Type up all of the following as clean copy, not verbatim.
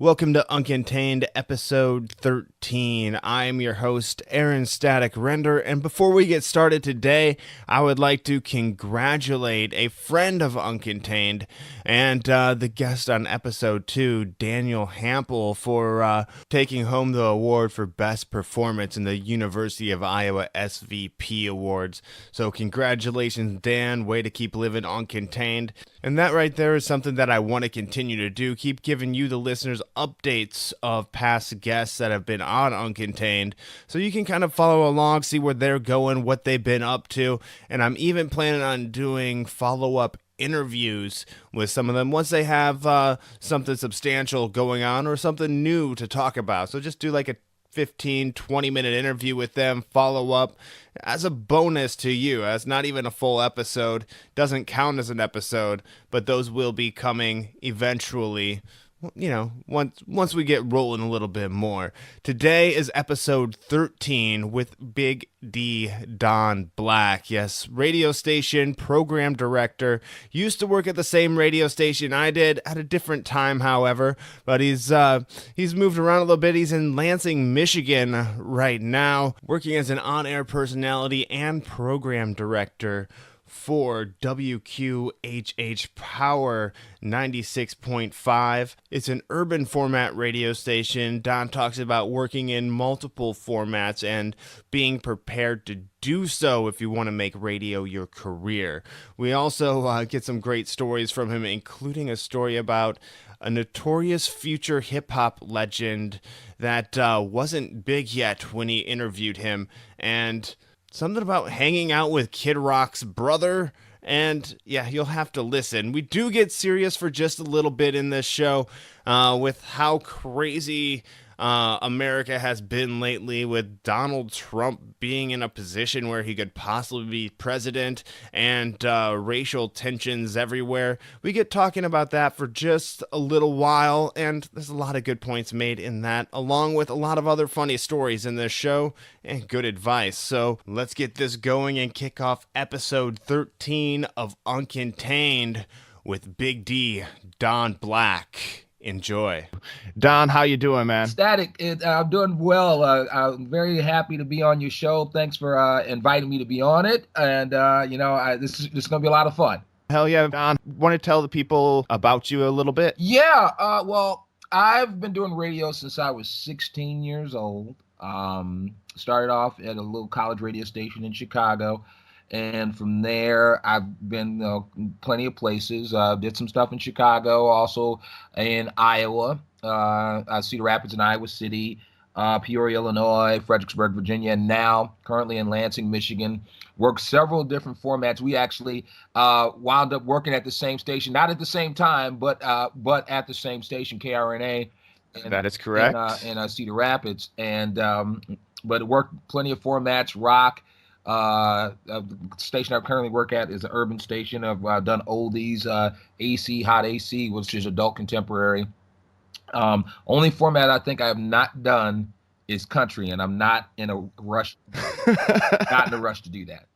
Welcome to Uncontained episode 13. I'm your host, Aaron Static Render, and before we get started today, I would like to congratulate a friend of Uncontained and the guest on episode 2, Daniel Hampel, for taking home the award for Best Performance in the University of Iowa SVP Awards. So congratulations, Dan. Way to keep living Uncontained. And that right there is something that I want to continue to do. Keep giving you, the listeners, updates of past guests that have been on Uncontained, so you can kind of follow along, see where they're going, what they've been up to. And I'm even planning on doing follow-up interviews with some of them once they have something substantial going on or something new to talk about. So just do like a 15-20 minute interview with them, follow up as a bonus to you, as not even a full episode, doesn't count as an episode, but those will be coming eventually, you know, once we get rolling a little bit more. Today is episode 13 with Big D Don Black. Yes, radio station program director. Used to work at the same radio station I did at a different time, however. But he's moved around a little bit. He's in Lansing, Michigan right now, working as an on-air personality and program director for WQHH Power 96.5. It's an urban format radio station. Don talks about working in multiple formats and being prepared to do so if you want to make radio your career. We also get some great stories from him, including a story about a notorious future hip-hop legend that wasn't big yet when he interviewed him, and something about hanging out with Kid Rock's brother. And yeah, you'll have to listen. We do get serious for just a little bit in this show with how crazy America has been lately, with Donald Trump being in a position where he could possibly be president, and racial tensions everywhere. We get talking about that for just a little while, and there's a lot of good points made in that, along with a lot of other funny stories in this show and good advice. So let's get this going and kick off episode 13 of Uncontained with Big D, Don Black. Enjoy. Don, how you doing, man? Static, I'm doing well. I'm very happy to be on your show. Thanks for inviting me to be on it. And, this is going to be a lot of fun. Hell yeah, Don. Want to tell the people about you a little bit? Yeah, well, I've been doing radio since I was 16 years old. Started off at a little college radio station in Chicago. And from there, I've been plenty of places. Did some stuff in Chicago, also in Iowa, Cedar Rapids and Iowa City, Peoria, Illinois, Fredericksburg, Virginia, and now currently in Lansing, Michigan. Worked several different formats. We actually wound up working at the same station, not at the same time, but at the same station, KRNA. That is correct. In Cedar Rapids, and but it worked plenty of formats, rock. The station I currently work at is an urban station. I've done oldies, AC, hot AC, which is adult contemporary. Only format I think I have not done is country, and I'm not in a rush. Not in a rush to do that.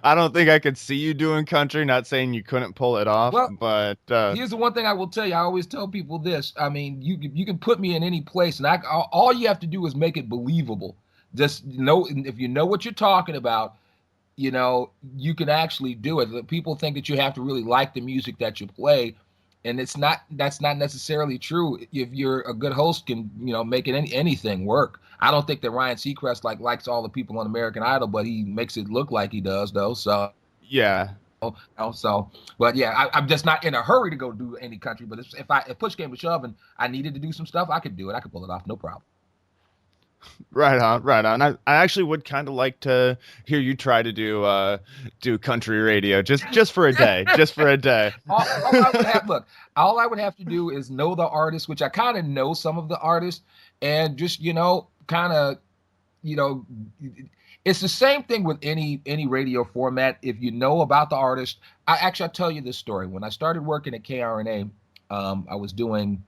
I don't think I could see you doing country. Not saying you couldn't pull it off, well, but here's the one thing I will tell you. I always tell people this. I mean, you can put me in any place, and all you have to do is make it believable. Just know, if you know what you're talking about, you can actually do it. People think that you have to really like the music that you play, and that's not necessarily true. If you're a good host, can make anything work. I don't think that Ryan Seacrest likes all the people on American Idol, but he makes it look like he does, though. So yeah. But yeah, I'm just not in a hurry to go do any country. But if push came to shove and I needed to do some stuff, I could do it. I could pull it off, no problem. Right on. I actually would kind of like to hear you try to do country radio just for a day, All I would have to do is know the artist, which I kind of know some of the artists, and just it's the same thing with any radio format. If you know about the artist, I'll tell you this story. When I started working at KRNA, I was doing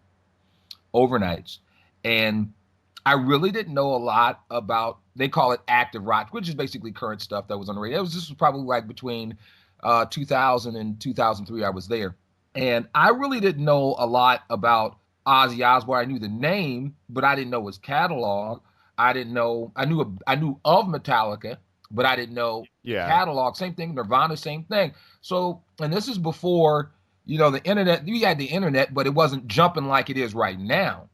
overnights, and I really didn't know a lot about, they call it active rock, which is basically current stuff that was on the radio. This was probably between 2000 and 2003 I was there. And I really didn't know a lot about Ozzy Osbourne. I knew the name, but I didn't know his catalog. I knew of Metallica, but I didn't know Yeah. catalog. Same thing, Nirvana, same thing. So, and this is before, the internet. We had the internet, but it wasn't jumping like it is right now.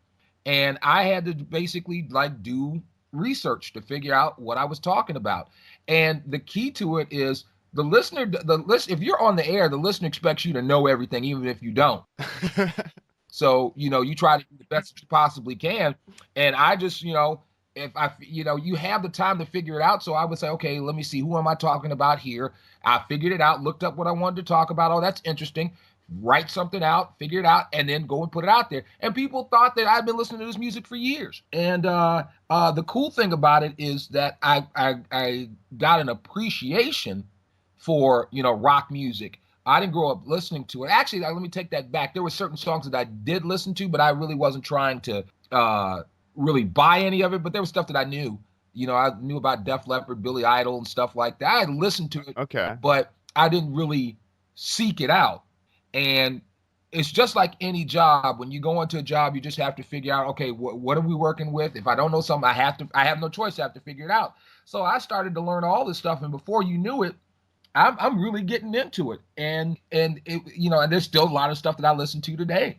And I had to basically like do research to figure out what I was talking about. And the key to it is if you're on the air, the listener expects you to know everything, even if you don't. So, you try to do the best that you possibly can. And I just, if you have the time to figure it out. So I would say, okay, let me see, who am I talking about here? I figured it out, looked up what I wanted to talk about. Oh, that's interesting. Write something out, figure it out, and then go and put it out there. And people thought that I'd been listening to this music for years. And the cool thing about it is that I got an appreciation for, rock music. I didn't grow up listening to it. Actually, let me take that back. There were certain songs that I did listen to, but I really wasn't trying to really buy any of it. But there was stuff that I knew. I knew about Def Leppard, Billy Idol, and stuff like that. I listened to it, Okay. but I didn't really seek it out. And it's just like any job. When you go into a job, you just have to figure out, okay, what are we working with? If I don't know something, I have no choice. I have to figure it out. So I started to learn all this stuff, and before you knew it, I'm really getting into it, and it, and there's still a lot of stuff that I listen to today.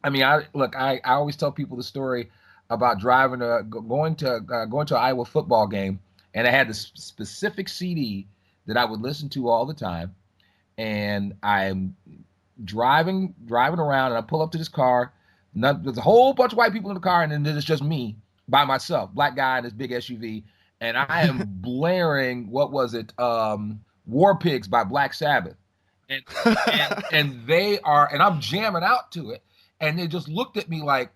I mean, I always tell people the story about going to an Iowa football game, and I had this specific CD that I would listen to all the time, and I'm driving around, and I pull up to this car. There's a whole bunch of white people in the car, and then it's just me by myself, black guy in this big SUV, and I am blaring, what was it? War Pigs by Black Sabbath. And, and I'm jamming out to it. And they just looked at me like,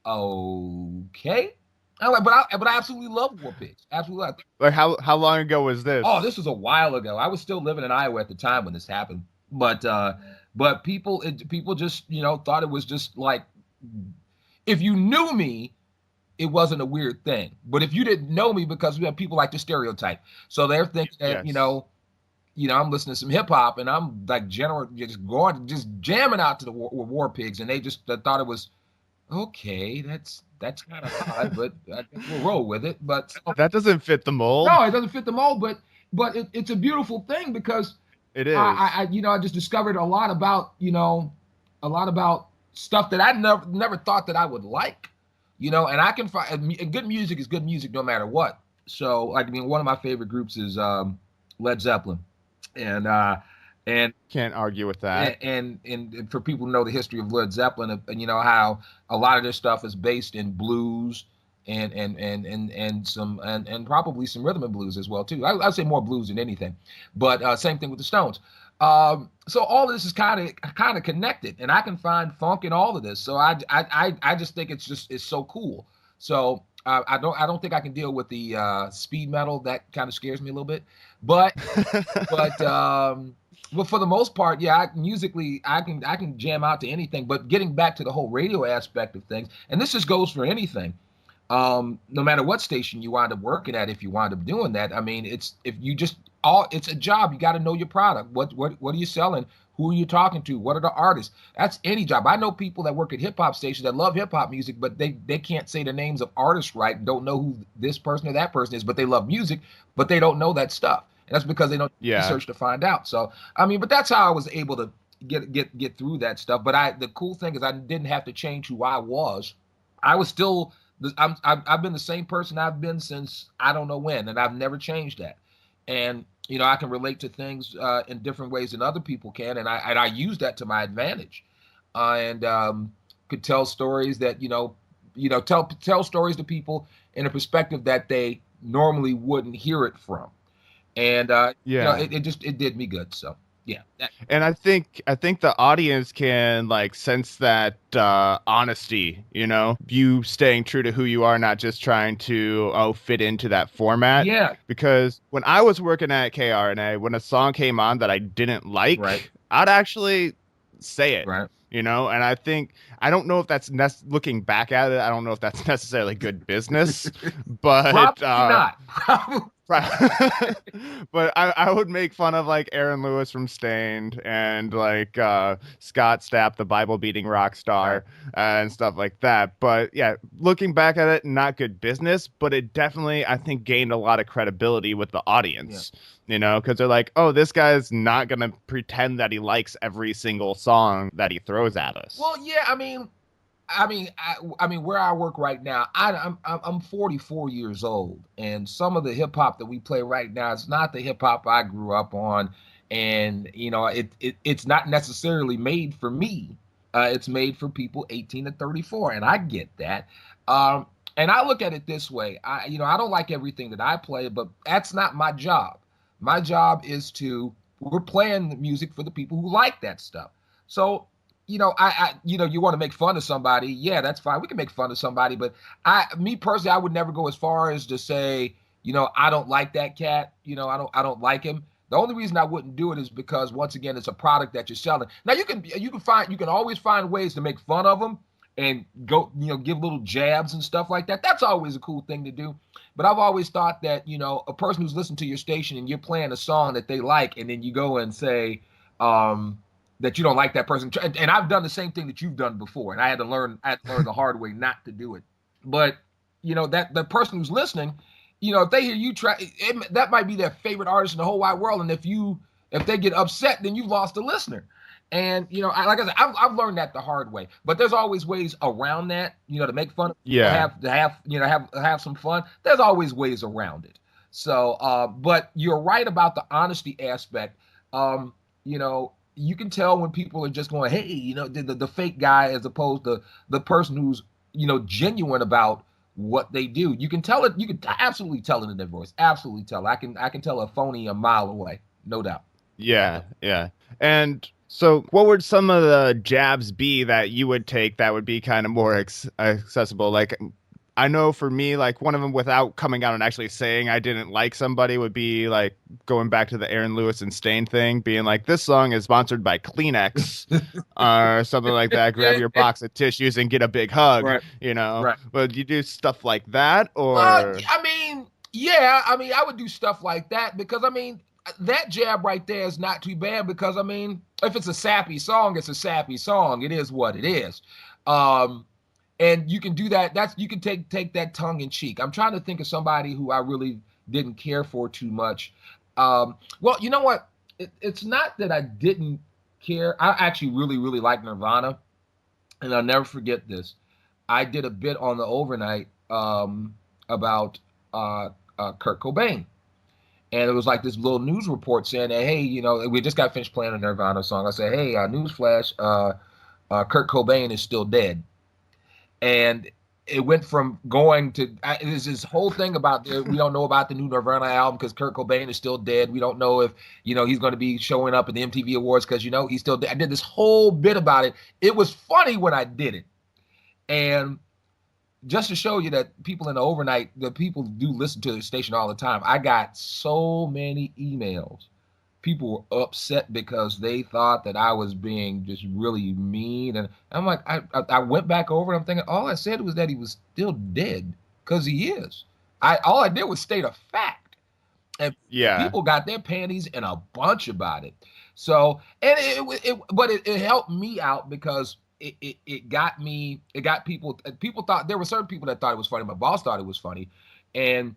okay. I'm like, but I absolutely love War Pigs. Absolutely. Like how long ago was this? Oh, this was a while ago. I was still living in Iowa at the time when this happened. But people just, thought it was just like, if you knew me, it wasn't a weird thing. But if you didn't know me, because we have people like to stereotype. So they're thinking that, Yes. I'm listening to some hip hop, and I'm like just jamming out to the War Pigs, and they just thought it was okay. That's kind of odd, but I guess we'll roll with it. But That doesn't fit the mold. no, it doesn't fit the mold. But it's a beautiful thing, because It is. I just discovered a lot about stuff that I never thought that I would like, and I can find good music is good music no matter what. So, like, I mean, one of my favorite groups is Led Zeppelin. and and Can't argue with that. and for people who know the history of Led Zeppelin, and how a lot of their stuff is based in blues and probably some rhythm and blues as well too. I'd say more blues than anything, but same thing with the Stones. So all of this is kind of connected, and I can find funk in all of this. So I just think it's so cool. So I don't think I can deal with the speed metal. That kind of scares me a little bit, but but but for the most part, yeah, musically I can jam out to anything. But getting back to the whole radio aspect of things, and this just goes for anything. No matter what station you wind up working at, if you wind up doing that, I mean, it's a job. You got to know your product. What are you selling? Who are you talking to? What are the artists? That's any job. I know people that work at hip hop stations that love hip hop music, but they can't say the names of artists right, don't know who this person or that person is, but they love music, but they don't know that stuff. And that's because they don't Yeah. research to find out. So I mean, but that's how I was able to get through that stuff. But the cool thing is I didn't have to change who I was. I was still I've been the same person I've been since I don't know when, and I've never changed that. And I can relate to things in different ways than other people can, and I use that to my advantage, and could tell stories that tell stories to people in a perspective that they normally wouldn't hear it from, and Yeah. it did me good. So yeah, And I think the audience can like sense that honesty, you staying true to who you are, not just trying to fit into that format. yeah, Because when I was working at KRNA, when a song came on that I didn't like, right, I'd actually say it. right. And I don't know if that's looking back at it, I don't know if that's necessarily good business, but Probably not. Probably. Right. But I would make fun of like Aaron Lewis from Stained and like Scott Stapp, the Bible beating rock Right. star, and stuff like that. But yeah, looking back at it, not good business, but it definitely, I think, gained a lot of credibility with the Yeah. audience, because they're like, oh, this guy's not going to pretend that he likes every single song that he throws at us. Well, yeah. I mean, where I work right now, I'm 44 years old, and some of the hip hop that we play right now is not the hip hop I grew up on, and it's not necessarily made for me. It's made for people 18 to 34, and I get that. Um, and I look at it this way: I don't like everything that I play, but that's not my job. My job is to we're playing the music for the people who like that stuff. So you want to make fun of somebody. Yeah, that's fine. We can make fun of somebody, but me personally, I would never go as far as to say, I don't like that cat. I don't like him. The only reason I wouldn't do it is because once again, it's a product that you're selling. Now you can always find ways to make fun of them and go, give little jabs and stuff like that. That's always a cool thing to do. But I've always thought that, a person who's listening to your station and you're playing a song that they like, and then you go and say, that you don't like that person. And I've done the same thing that you've done before, and I had to learn the hard way not to do it. But that the person who's listening, if they hear you try, that might be their favorite artist in the whole wide world, and if they get upset, then you've lost a listener. And like I said, I've learned that the hard way. But there's always ways around that, to make fun of people, Yeah. have some fun. There's always ways around it. So, but you're right about the honesty aspect. You know, you can tell when people are just going, hey, the fake guy, as opposed to the person who's, genuine about what they do. You can tell it. You can absolutely tell it in their voice. Absolutely tell. I can tell a phony a mile away, no doubt. Yeah, yeah. And so, what would some of the jabs be that you would take that would be kind of more accessible? Like, I know for me, like one of them without coming out and actually saying I didn't like somebody would be like going back to the Aaron Lewis and Stain thing, being like, this song is sponsored by Kleenex or something like that. Grab your box of tissues and get a big hug, Right. Right. But you do stuff like that Well, or. I mean, yeah, I would do stuff like that because that jab right there is not too bad because if it's a sappy song, it's a sappy song. It is what it is. Um, and you can do that. You can take that tongue in cheek. I'm trying to think of somebody who I really didn't care for too much. Well, you know what? It's not that I didn't care. I actually really, really like Nirvana, and I'll never forget this. I did a bit on the overnight about Kurt Cobain. And it was like this little news report saying that, hey, we just got finished playing a Nirvana song. I said, hey, newsflash, Kurt Cobain is still dead. And it went from going to there's this whole thing about we don't know about the new Nirvana album because Kurt Cobain is still dead. We don't know if he's going to be showing up in the MTV Awards because he's still dead. I did this whole bit about it. It was funny when I did it, and just to show you that people in the overnight, the people do listen to the station all the time. I got so many emails. People were upset because they thought that I was being just really mean, and I'm like, I went back over and I'm thinking, all I said was that he was still dead because he is. All I did was state a fact, and Yeah. people got their panties in a bunch about it. So, and it helped me out because it got me, it got people thought there were certain people that thought it was funny. My boss thought it was funny, and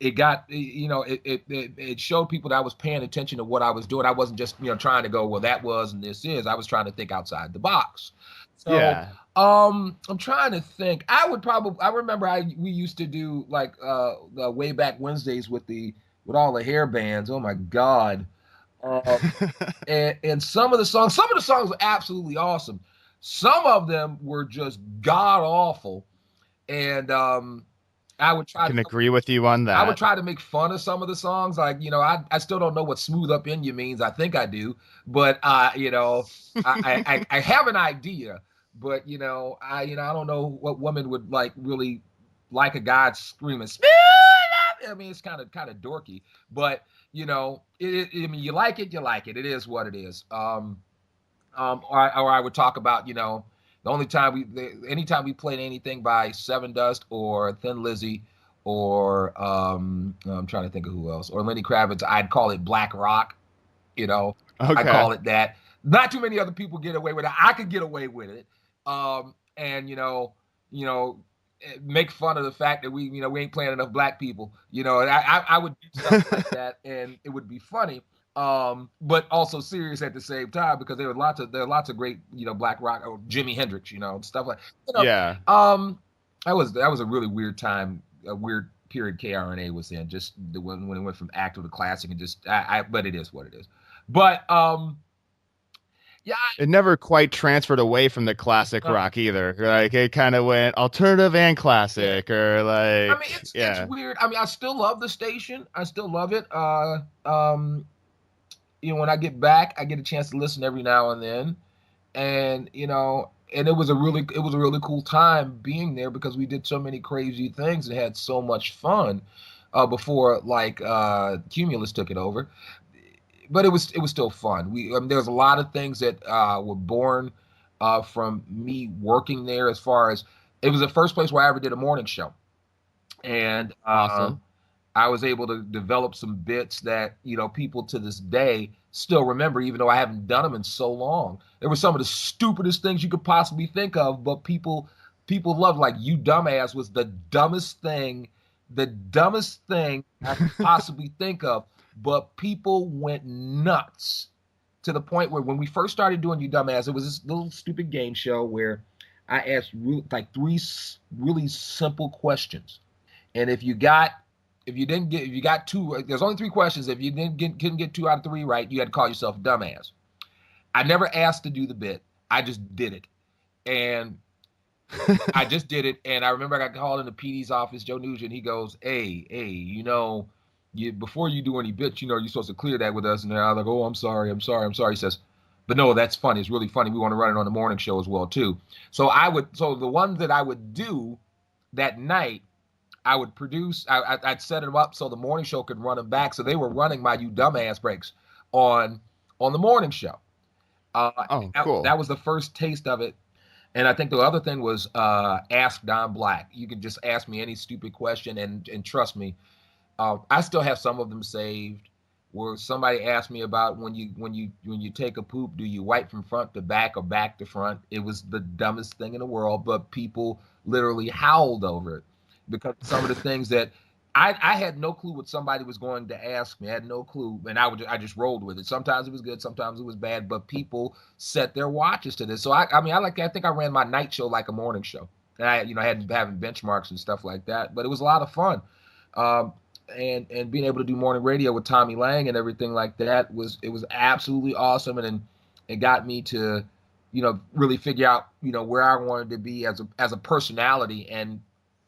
it got it showed people that I was paying attention to what I was doing. I wasn't just trying to go, well, that was and this is. I was trying to think outside the box. So Yeah. I'm trying to think. I remember we used to do like the way back Wednesdays with all the hair bands. Oh my God. Uh, and some of the songs were absolutely awesome. Some of them were just god awful. And I would try Can to agree with you on I would that. try to make fun of some of the songs. Like, I still don't know what smooth up in you means. I think I do, but I have an idea, but I don't know what woman would like really like a guy screaming smooth up. It's kind of dorky, but you like it, you like it. It is what it is. Or I would talk about, anytime we played anything by Seven Dust or Thin Lizzy or I'm trying to think of who else, or Lenny Kravitz. I'd call it Black Rock. You know, I Okay. call it that. Not too many other people get away with it. I could get away with it. And you know, make fun of the fact that we ain't playing enough black people. And I would do stuff like that, and it would be funny. But also serious at the same time because there are lots of great, black rock, or Jimi Hendrix, stuff like, Yeah. that was a really weird time, a weird period KRNA was in, just when it went from active to classic, and just but it is what it is. But yeah, It never quite transferred away from the classic No. rock either. Like it kind of went alternative and classic, or like I mean, it's weird. I mean, I still love the station. I still love it. When I get back, I get a chance to listen every now and then, and and it was a really cool time being there because we did so many crazy things and had so much fun before Cumulus took it over. But it was still fun. There was a lot of things that were born from me working there. As far as it was the first place where I ever did a morning show, and awesome. I was able to develop some bits that people to this day still remember, even though I haven't done them in so long. There were some of the stupidest things you could possibly think of, but people loved. Like, "You Dumbass" was the dumbest thing I could possibly think of, but people went nuts to the point where when we first started doing "You Dumbass," it was this little stupid game show where I asked three really simple questions, and if you got two, there's only three questions. If you couldn't get 2 out of 3 right, you had to call yourself a dumbass. I never asked to do the bit. I just did it. And I just did it. And I remember I got called into PD's office, Joe Nugent. He goes, hey, before you do any bits, you're supposed to clear that with us. And I was like, "Oh, I'm sorry. He says, "But no, that's funny. It's really funny. We want to run it on the morning show as well, too." So the ones that I would do that night, I would produce. I'd set them up so the morning show could run them back. So they were running my "You Dumbass" breaks on the morning show. Cool. That was the first taste of it. And I think the other thing was Ask Don Black. You can just ask me any stupid question, and trust me, I still have some of them saved. Where somebody asked me about when you take a poop, do you wipe from front to back or back to front? It was the dumbest thing in the world, but people literally howled over it because some of the things that I had no clue what somebody was going to ask me. I had no clue, and I just rolled with it. Sometimes it was good, sometimes it was bad, but people set their watches to this. So I think I ran my night show like a morning show, and I had having benchmarks and stuff like that. But it was a lot of fun, and being able to do morning radio with Tommy Lang and everything like that was absolutely awesome, and it got me to really figure out where I wanted to be as a personality, and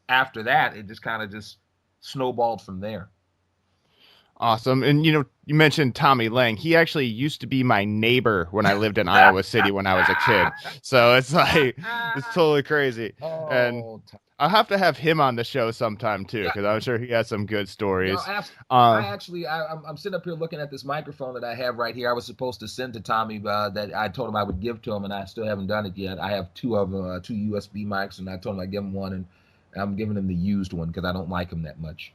after that it just kind of just snowballed from there. Awesome. And you mentioned Tommy Lang. He actually used to be my neighbor when I lived in Iowa City when I was a kid. So it's like it's totally crazy. And I'll have to have him on the show sometime too, because I'm sure he has some good stories. I'm sitting up here looking at this microphone that I have right here. I was supposed to send to Tommy that I told him I would give to him, and I still haven't done it yet. I have two USB mics, and I told him I'd give him one, and I'm giving him the used one because I don't like him that much.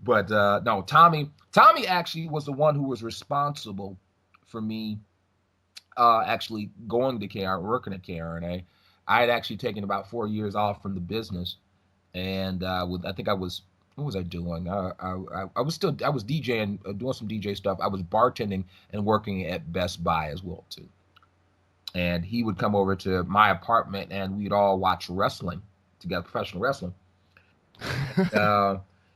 But no, Tommy actually was the one who was responsible for me actually going to working at KRNA. I had actually taken about 4 years off from the business, and I think I was, what was I doing? I was DJing, doing some DJ stuff. I was bartending and working at Best Buy as well too. And he would come over to my apartment, and we'd all watch wrestling together, professional wrestling.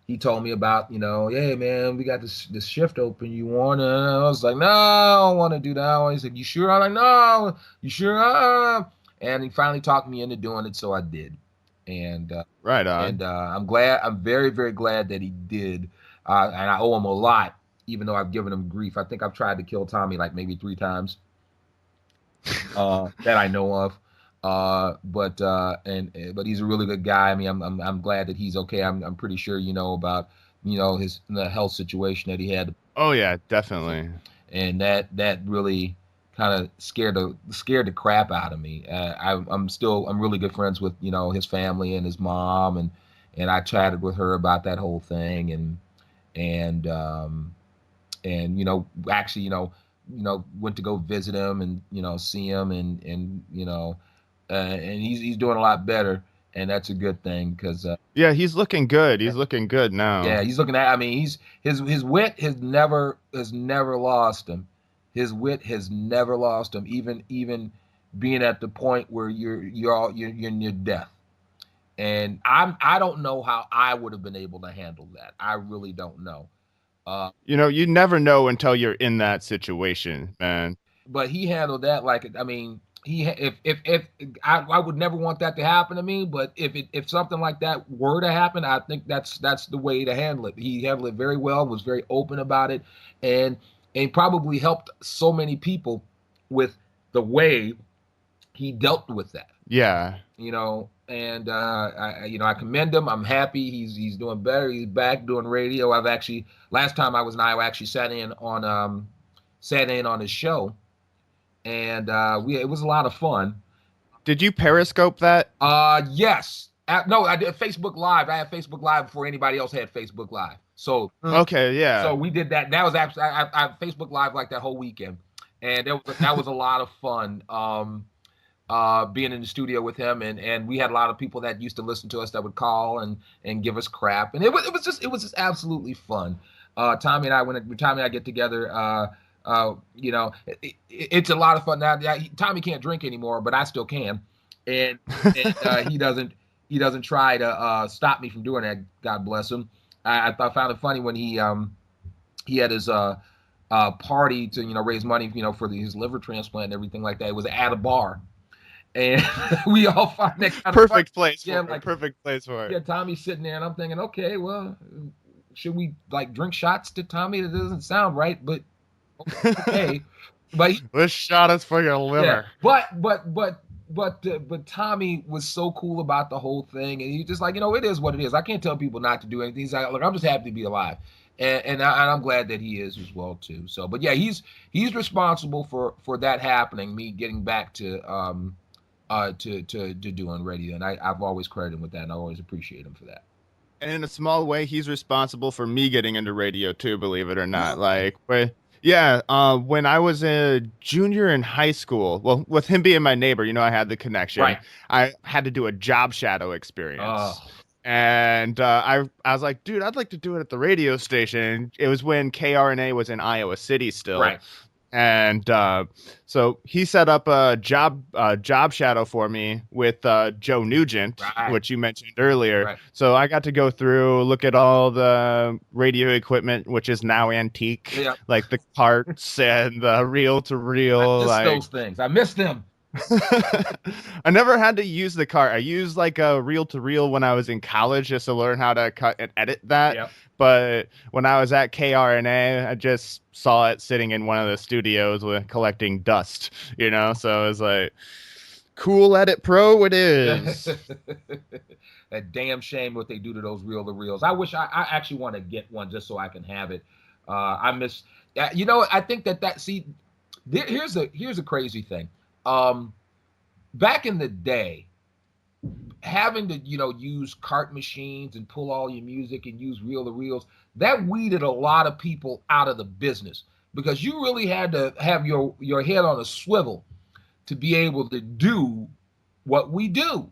He told me about, hey man, we got this shift open. You want to? I was like, no, I don't want to do that. He said, you sure? I'm like, no, you sure? And he finally talked me into doing it, so I did. And right on. And I'm glad. I'm very, very glad that he did. And I owe him a lot, even though I've given him grief. I think I've tried to kill Tommy like maybe 3 times. That I know of, but he's a really good guy. I mean, I'm glad that he's okay. I'm pretty sure about the health situation that he had. Oh yeah, definitely. And that really kind of scared the crap out of me. I'm really good friends with his family and his mom, and I chatted with her about that whole thing, and actually went to go visit him and see him, and he's doing a lot better, and that's a good thing because Yeah, he's looking good. He's looking good now. yeah, he's looking at. I mean, his wit has never lost him. His wit has never lost him. Even being at the point where you're near death. And I don't know how I would have been able to handle that. I really don't know. You never know until you're in that situation, man. But he handled that like, I mean, if I would never want that to happen to me, but if something like that were to happen, I think that's the way to handle it. He handled it very well, was very open about it, and probably helped so many people with the way he dealt with that. Yeah. And I commend him. I'm happy he's doing better. He's back doing radio. Last time I was in Iowa, I actually sat in on his show, and it was a lot of fun. Did you Periscope that? Yes. No, I did Facebook Live. I had Facebook Live before anybody else had Facebook Live. So okay, yeah. So we did that. That was actually I Facebook Live like that whole weekend, and that was a lot of fun. Being in the studio with him, and we had a lot of people that used to listen to us that would call and give us crap, and it was just absolutely fun. Tommy and I get together, it's a lot of fun now. Tommy can't drink anymore, but I still can, and he doesn't try to stop me from doing that. God bless him. I found it funny when he had his party to raise money for his liver transplant and everything like that. It was at a bar. And we all find that kind perfect of place for it. Perfect place for it. Yeah, Tommy's sitting there, and I'm thinking, okay, well, should we drink shots to Tommy? That doesn't sound right, but okay. But this shot is for your liver. Yeah, but Tommy was so cool about the whole thing, and he's just like, it is what it is. I can't tell people not to do anything. He's like, look, I'm just happy to be alive, and I'm glad that he is as well too. So, but yeah, he's responsible for that happening. Me getting back to doing radio, and I've always credited him with that, and I always appreciate him for that. And in a small way, he's responsible for me getting into radio too, believe it or not. When I was a junior in high school, well, with him being my neighbor, I had the connection. Right. I had to do a job shadow experience. And I was like, dude, I'd like to do it at the radio station. It was when KRNA was in Iowa City still. Right. And so he set up a job shadow for me with Joe Nugent, right. which you mentioned earlier. Right. So I got to go through, look at all the radio equipment, which is now antique, like the carts and the reel-to-reel. I miss those things. I miss them. I never had to use the cart. I used like a reel-to-reel when I was in college just to learn how to cut and edit that. Yep. But when I was at KRNA, I just saw it sitting in one of the studios with collecting dust, so it was like, cool Edit Pro it is. A damn shame what they do to those reel-to-reels. I wish I actually want to get one just so I can have it. I miss, I think here's a crazy thing. Back in the day, having to use cart machines and pull all your music and use reel-to-reels, that weeded a lot of people out of the business, because you really had to have your head on a swivel to be able to do what we do.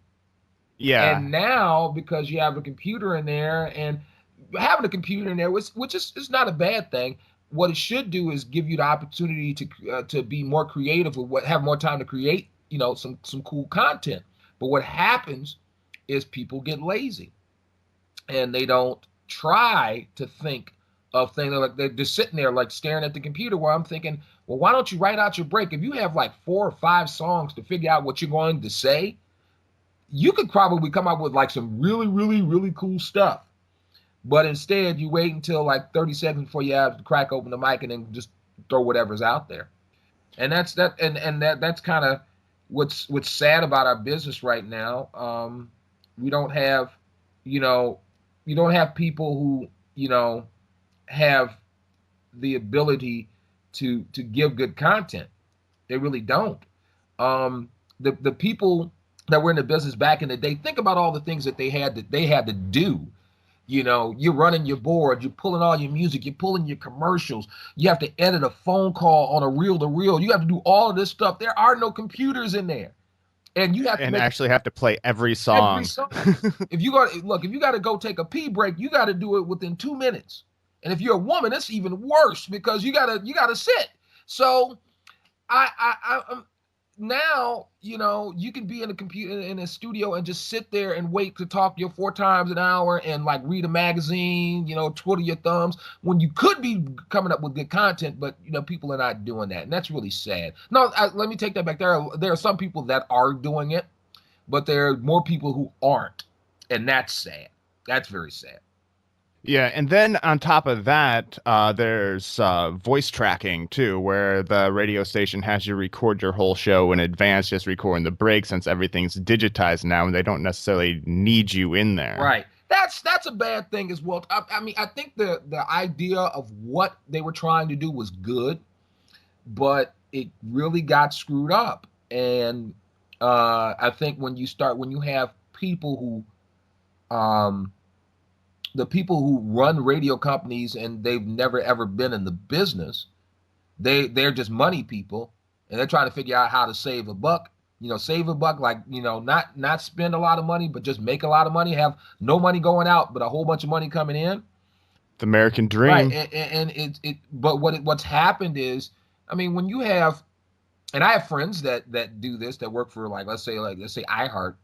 Yeah. And now, because you have a computer in there, and having a computer in there, which is not a bad thing, what it should do is give you the opportunity to be more creative, have more time to create some cool content. But what happens is people get lazy, and they don't try to think of things. Like they're just sitting there like staring at the computer, where I'm thinking, well, why don't you write out your break? If you have like 4 or 5 songs to figure out what you're going to say, you could probably come up with like some really, really, really cool stuff. But instead, you wait until like 30 seconds before you have to crack open the mic and then just throw whatever's out there. And that's kind of what's sad about our business right now. We don't have, people who, have the ability to give good content. They really don't. The people that were in the business back in the day, think about all the things that they had to do. You're running your board, you're pulling all your music, you're pulling your commercials. You have to edit a phone call on a reel to reel. You have to do all of this stuff. There are no computers in there, and you have to And make actually have to play every every song. song. If you got to go take a pee break, you got to do it within 2 minutes. And if you're a woman, it's even worse because you gotta sit. So I'm now, you can be in a computer in a studio and just sit there and wait to talk your 4 times an hour and like read a magazine, twiddle your thumbs when you could be coming up with good content, but people are not doing that, and that's really sad. No, let me take that back. There are some people that are doing it, but there are more people who aren't, and that's sad. That's very sad. Yeah, and then on top of that, there's voice tracking too, where the radio station has you record your whole show in advance, just recording the break, since everything's digitized now, and they don't necessarily need you in there. Right. That's a bad thing as well. I mean, I think the idea of what they were trying to do was good, but it really got screwed up. And I think when you have people um, the people who run radio companies and they've never ever been in the business, they're just money people, and they're trying to figure out how to save a buck. Save a buck, like, not spend a lot of money, but just make a lot of money, have no money going out, but a whole bunch of money coming in. The American dream. Right. But what's happened is, I mean, when you have, and I have friends that do this, that work for let's say iHeart,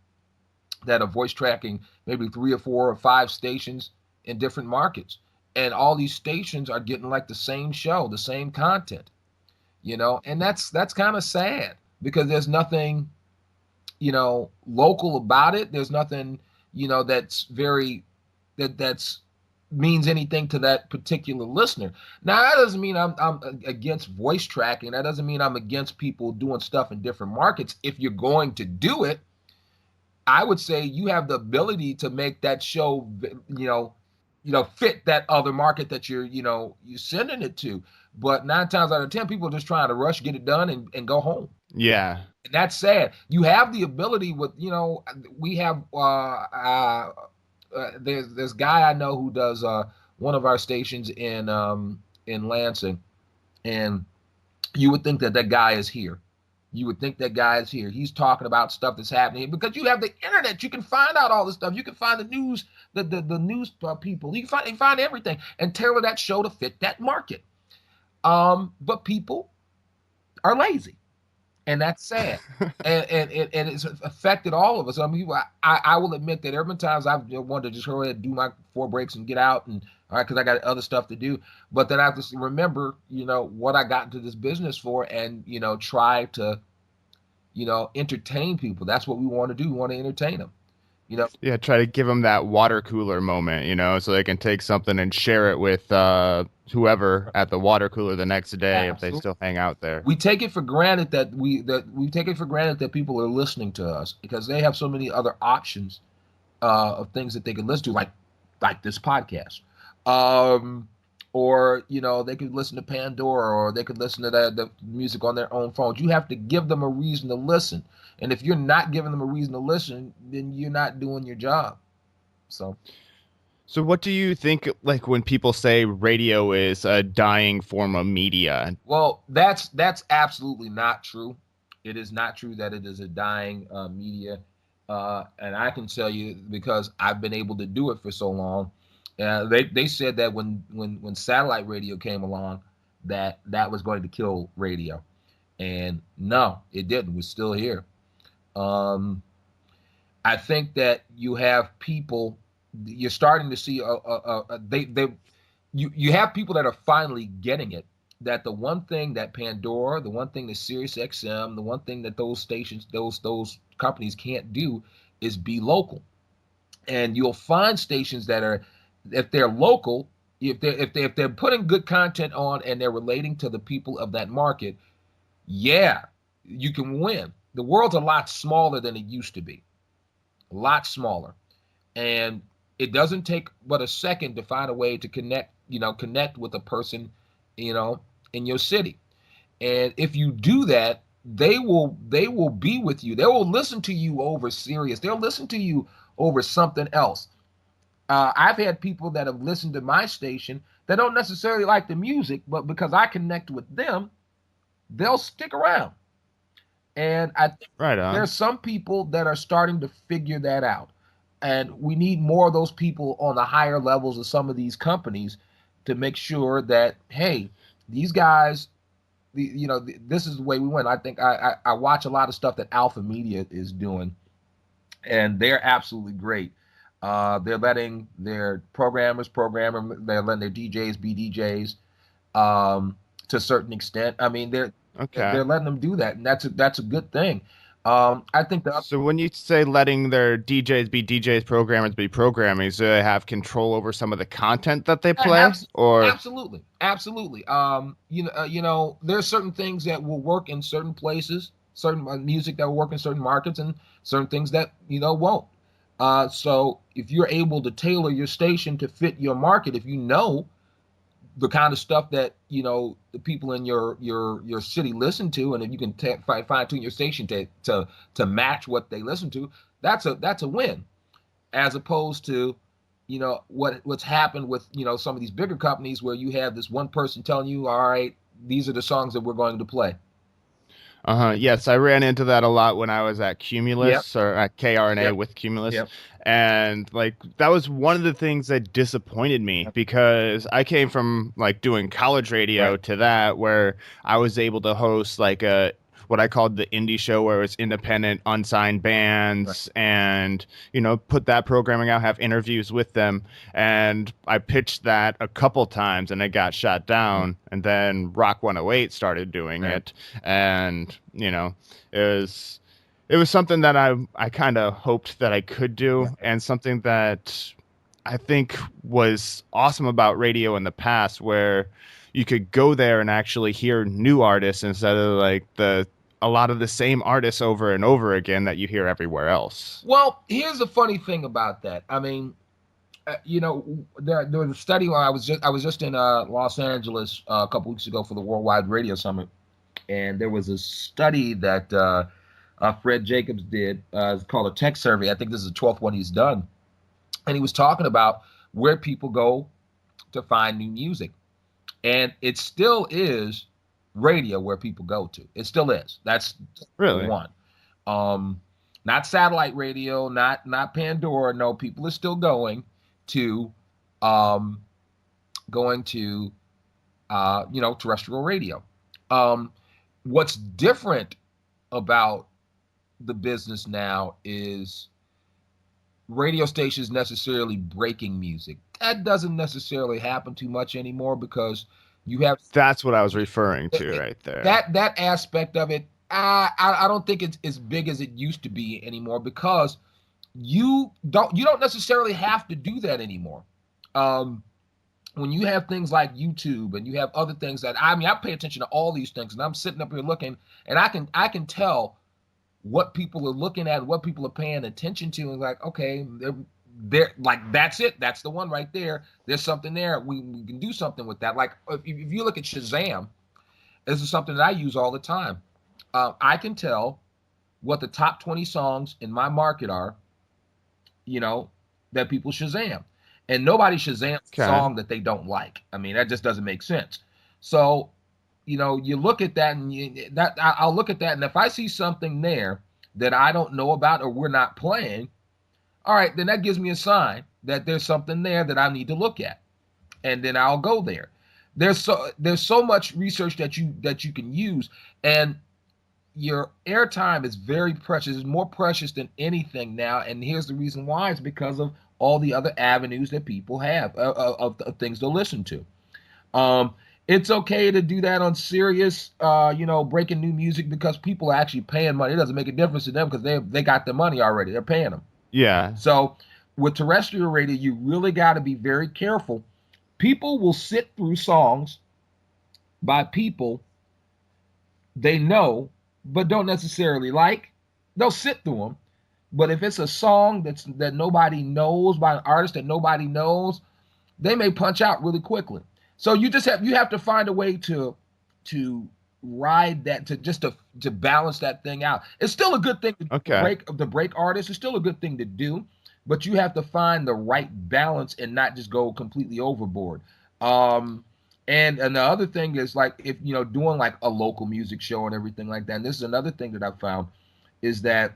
that are voice tracking maybe 3 or 4 or 5 stations in different markets. And all these stations are getting like the same show, the same content, and that's kind of sad because there's nothing, local about it. There's nothing, that's that's means anything to that particular listener. Now, that doesn't mean I'm against voice tracking. That doesn't mean I'm against people doing stuff in different markets. If you're going to do it, I would say you have the ability to make that show, fit that other market that you're sending it to. But 9 times out of 10, people are just trying to rush, get it done, and go home. Yeah. And that's sad. You have the ability with, we have, there's this guy I know who does one of our stations in Lansing, and you would think that guy is here. You would think that guy is here. He's talking about stuff that's happening because you have the internet. You can find out all this stuff. You can find the news, the news people. You can find everything and tailor that show to fit that market. But people are lazy, and that's sad. and it's affected all of us. I mean, I will admit that every times I've wanted to just go ahead and do my 4 breaks and get out, and all right, because I got other stuff to do. But then I have to remember, what I got into this business for, and try to, entertain people. That's what we want to do. We want to entertain them. Yeah, try to give them that water cooler moment, so they can take something and share it with whoever at the water cooler the next day. Absolutely. If they still hang out there. We take it for granted that people are listening to us because they have so many other options of things that they can listen to, like this podcast. Or they could listen to Pandora, or they could listen to the music on their own phones. You have to give them a reason to listen, and if you're not giving them a reason to listen, then you're not doing your job. So what do you think, like, when people say radio is a dying form of media? Well, that's absolutely not true. It is not true that it is a dying media, and I can tell you because I've been able to do it for so long. They said that when satellite radio came along, that was going to kill radio, and no, it didn't. We're still here. I think that you have people. You're starting to see you have people that are finally getting it. That the one thing that Pandora, the one thing that Sirius XM, the one thing that those stations, those companies can't do is be local, and you'll find stations that are. If they're local, if they're putting good content on and they're relating to the people of that market, yeah, you can win. The world's a lot smaller than it used to be, a lot smaller, and it doesn't take but a second to find a way to connect with a person, in your city. And if you do that, they will be with you. They will listen to you over Sirius. They'll listen to you over something else. I've had people that have listened to my station that don't necessarily like the music, but because I connect with them, they'll stick around. And I think Right on. there's some people that are starting to figure that out. And we need more of those people on the higher levels of some of these companies to make sure that, hey, these guys, this is the way we win. I think I watch a lot of stuff that Alpha Media is doing, and they're absolutely great. They're letting their program, they're letting their DJs be DJs, to a certain extent. I mean, Okay. they're letting them do that, and that's a good thing. I think the So when you say letting their DJs be DJs, programmers be programmers, do they have control over some of the content that they play? Or absolutely, absolutely. There's certain things that will work in certain places, certain music that will work in certain markets, and certain things that won't. So if you're able to tailor your station to fit your market, if you know the kind of stuff that the people in your city listen to, and if you can fine tune your station to match what they listen to, that's a win. As opposed to what's happened with some of these bigger companies where you have this one person telling you, all right, these are the songs that we're going to play. yes, I ran into that a lot when I was at Yep. Cumulus or at KRNA Yep. with Cumulus. Yep. And like that was one of the things that disappointed me because I came from like doing college radio Right. to that where I was able to host like a what I called the indie show where it's independent unsigned Right. bands and put that programming out, have interviews with them. And I pitched that a couple times and it got shot down. And then Rock 108 started doing Right. it. And it was something that I kind of hoped that I could do, and something that I think was awesome about radio in the past, where you could go there and actually hear new artists instead of like a lot of the same artists over and over again that you hear everywhere else. Well, here's the funny thing about that. I mean, there was a study when I was just in Los Angeles a couple weeks ago for the Worldwide Radio Summit, and there was a study that Fred Jacobs did. It's called a tech survey. I think this is the 12th one he's done, and he was talking about where people go to find new music, and it still is radio where people go to. It still is. That's Really? one. Um, Not satellite radio, not Pandora. No, people are still to um, going to terrestrial radio. Um, what's different about the business now is radio stations necessarily breaking music. That doesn't necessarily happen too much anymore because you have That's what I was referring to right there. that aspect of it. I don't think it's as big as it used to be anymore because you don't necessarily have to do that anymore. Um, when you have things like YouTube and you have other things that I pay attention to all these things and I'm sitting up here looking and I can tell what people are looking at, what people are paying attention to, and like, okay, they're like, that's it, that's the one right there. There's something there. We can do something with that. Like if you look at Shazam, this is something that I use all the time. I can tell what the top 20 songs in my market are, that people Shazam. And nobody Shazams a Okay. song that they don't like. I mean, that just doesn't make sense. So, you look at that and I'll look at that. And if I see something there that I don't know about or we're not playing, all right, then that gives me a sign that there's something there that I need to look at. And then I'll go there. There's so much research that you can use. And your airtime is very precious. It's more precious than anything now. And here's the reason why: it's because of all the other avenues that people have of things to listen to. Um, it's okay to do that on Sirius, breaking new music because people are actually paying money. It doesn't make a difference to them because they got the money already. They're paying them. Yeah. So with terrestrial radio, you really got to be very careful. People will sit through songs by people they know but don't necessarily like. They'll sit through them. But if it's a song that nobody knows by an artist that nobody knows, they may punch out really quickly. So you have to find a way to ride that to balance that thing out. It's still a good thing Okay. to break artists. It's still a good thing to do, but you have to find the right balance and not just go completely overboard. Um, and the other thing is like if doing like a local music show and everything like that. And this is another thing that I've found is that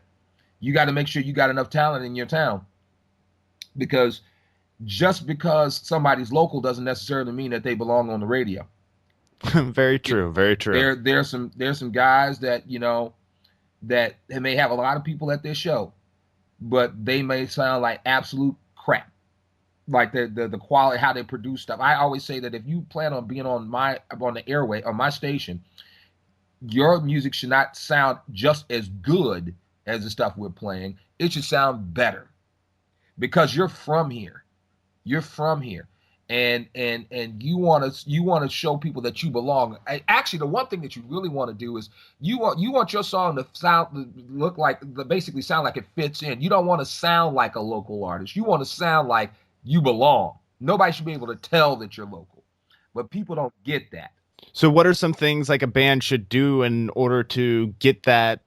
you got to make sure you got enough talent in your town because just because somebody's local doesn't necessarily mean that they belong on the radio. Very true. Very true. There's some guys that that may have a lot of people at their show, but they may sound like absolute crap. Like the quality, how they produce stuff. I always say that if you plan on being on the airway on my station, your music should not sound just as good as the stuff we're playing. It should sound better because you're from here. You're from here, and you want to show people that you belong. Actually, the one thing that you really want to do is you want your song to look like basically sound like it fits in. You don't want to sound like a local artist. You want to sound like you belong. Nobody should be able to tell that you're local, but people don't get that. So what are some things like a band should do in order to get that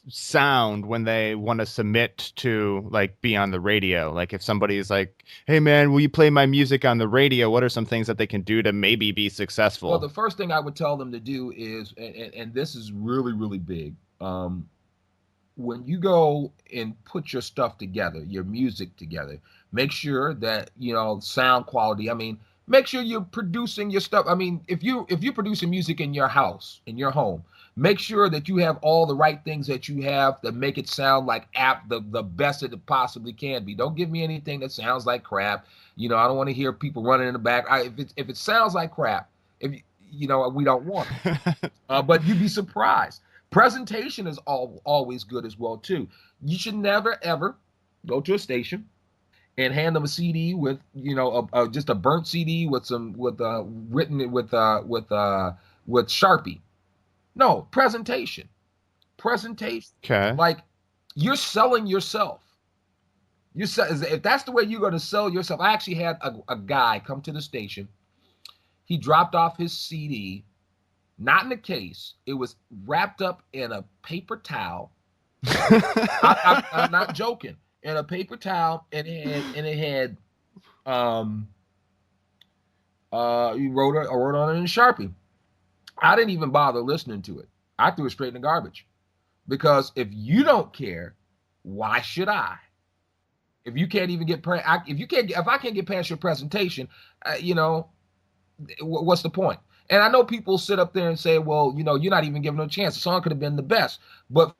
sound when they want to submit to like be on the radio? Like if somebody's like, "Hey man, will you play my music on the radio?" What are some things that they can do to maybe be successful? Well, the first thing I would tell them to do is, and this is really, really big. When you go and put your stuff together, your music together, make sure that sound quality. I mean, make sure you're producing your stuff. I mean, if you're producing music in your house, in your home, make sure that you have all the right things that you have that make it sound like the best that it possibly can be. Don't give me anything that sounds like crap. I don't want to hear people running in the back. If it sounds like crap, if we don't want it. But you'd be surprised. Presentation is always good as well too. You should never ever go to a station and hand them a CD with just a burnt CD with written with Sharpie. No, presentation. Okay. Like you're selling yourself. If that's the way you're going to sell yourself. I actually had a guy come to the station. He dropped off his CD. Not in a case. It was wrapped up in a paper towel. I'm not joking. In a paper towel, and it had you wrote on it in Sharpie. I didn't even bother listening to it. I threw it straight in the garbage because if you don't care, why should I? If you can't even if I can't get past your presentation, what's the point? And I know people sit up there and say, well, you're not even giving them a chance. The song could have been the best. But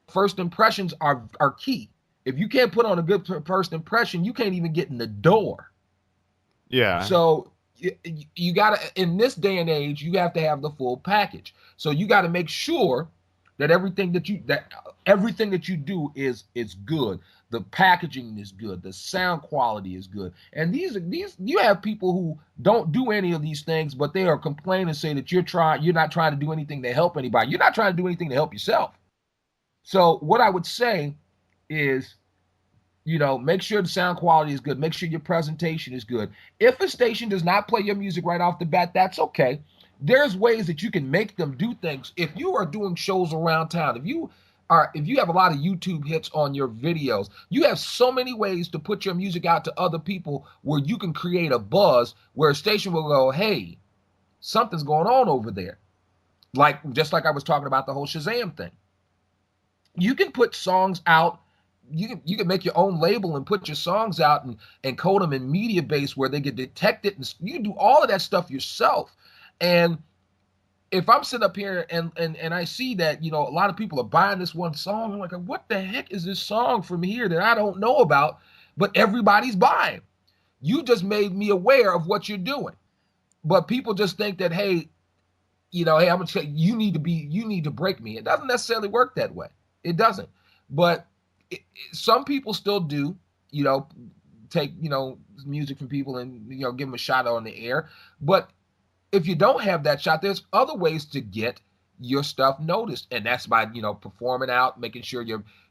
first impressions are key. If you can't put on a good first impression, you can't even get in the door. Yeah. So you got to, in this day and age, you have to have the full package. So you got to make sure that everything that you do is good. The packaging is good. The sound quality is good. And these you have people who don't do any of these things, but they are complaining and say that you're not trying to do anything to help anybody. You're not trying to do anything to help yourself. So what I would say is, make sure the sound quality is good. Make sure your presentation is good. If a station does not play your music right off the bat, that's okay. There's ways that you can make them do things. If you are doing shows around town, if you have a lot of YouTube hits on your videos, you have so many ways to put your music out to other people where you can create a buzz where a station will go, hey, something's going on over there. Just like I was talking about the whole Shazam thing. You can put songs out. You can make your own label and put your songs out and code them in media base where they get detected. And you can do all of that stuff yourself. And if I'm sitting up here and I see that, a lot of people are buying this one song, I'm like, what the heck is this song from here that I don't know about, but everybody's buying? You just made me aware of what you're doing. But people just think that, hey, hey, I'm gonna tell you, you need to break me. It doesn't necessarily work that way. It doesn't. But some people still do, take, music from people and, give them a shot on the air. But if you don't have that shot, there's other ways to get your stuff noticed. And that's by, performing out, making sure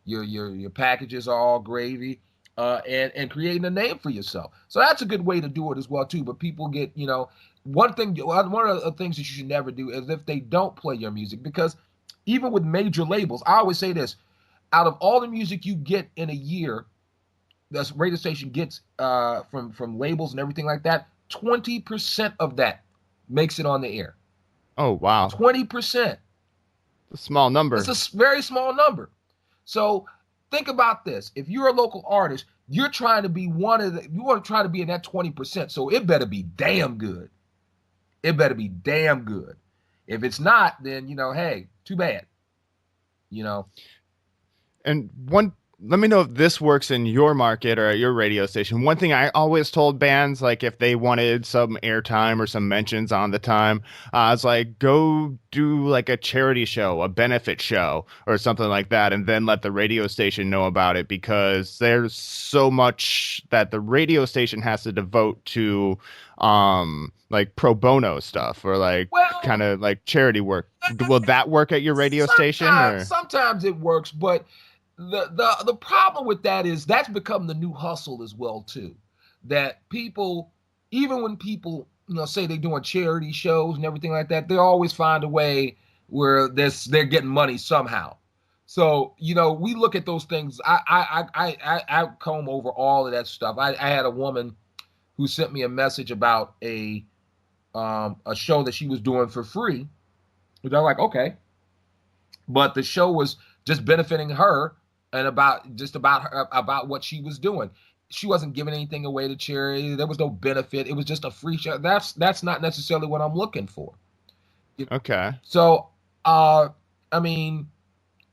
your packages are all gravy, and creating a name for yourself. So that's a good way to do it as well too. But people get, one of the things that you should never do is if they don't play your music, because even with major labels, I always say this: out of all the music you get in a year, this radio station gets from labels and everything like that, 20% of that makes it on the air. Oh, wow. 20%. A small number. It's a very small number. So think about this. If you're a local artist, you're trying to be you want to try to be in that 20%. So it better be damn good. It better be damn good. If it's not, then, hey, too bad. And let me know if this works in your market or at your radio station. One thing I always told bands, like if they wanted some airtime or some mentions on the time, I was like, go do like a charity show, a benefit show or something like that, and then let the radio station know about it, because there's so much that the radio station has to devote to like pro bono stuff or like kind of like charity work. Will that work at your radio station? Or? Sometimes it works, but the problem with that is that's become the new hustle as well too. That people, even when people say they're doing charity shows and everything like that, they always find a way where they're getting money somehow. So we look at those things. I comb over all of that stuff. I had a woman who sent me a message about a show that she was doing for free, which I'm like, okay, but the show was just benefiting her and about what she was doing. She wasn't giving anything away to charity. There was no benefit. It was just a free show. That's not necessarily what I'm looking for. Okay. So, I mean,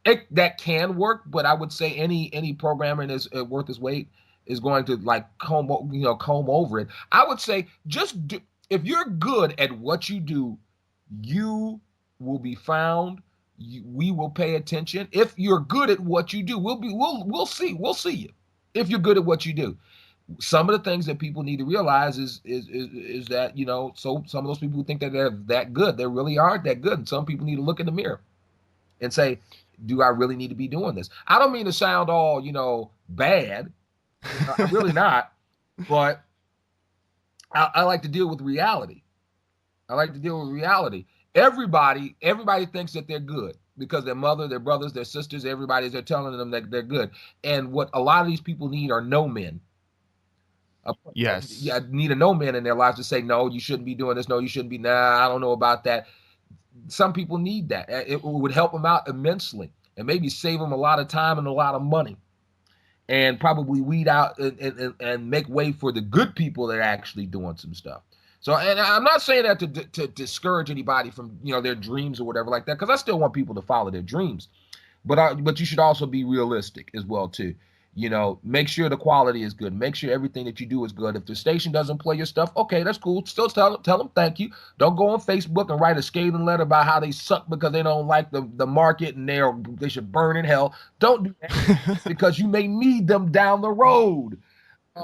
that can work, but I would say any programming is worth its weight is going to like comb over it. I would say if you're good at what you do, you will be found. We will pay attention. If you're good at what you do, we'll see you. If you're good at what you do, some of the things that people need to realize is that so some of those people who think that they're that good, they really aren't that good. And some people need to look in the mirror and say, do I really need to be doing this? I don't mean to sound all bad. I'm really not, but I like to deal with reality. Everybody thinks that they're good because their mother, their brothers, their sisters, they're telling them that they're good. And what a lot of these people need are no men. Yes. Yeah, need a no men in their lives to say, no, you shouldn't be doing this. No, you shouldn't be. Nah, I don't know about that. Some people need that. It would help them out immensely and maybe save them a lot of time and a lot of money, and probably weed out and make way for the good people that are actually doing some stuff. So, and I'm not saying that to discourage anybody from their dreams or whatever like that, because I still want people to follow their dreams, but you should also be realistic as well too. Make sure the quality is good. Make sure everything that you do is good. If the station doesn't play your stuff, okay, that's cool. Still tell them thank you. Don't go on Facebook and write a scathing letter about how they suck because they don't like the market and they should burn in hell. Don't do that because you may need them down the road.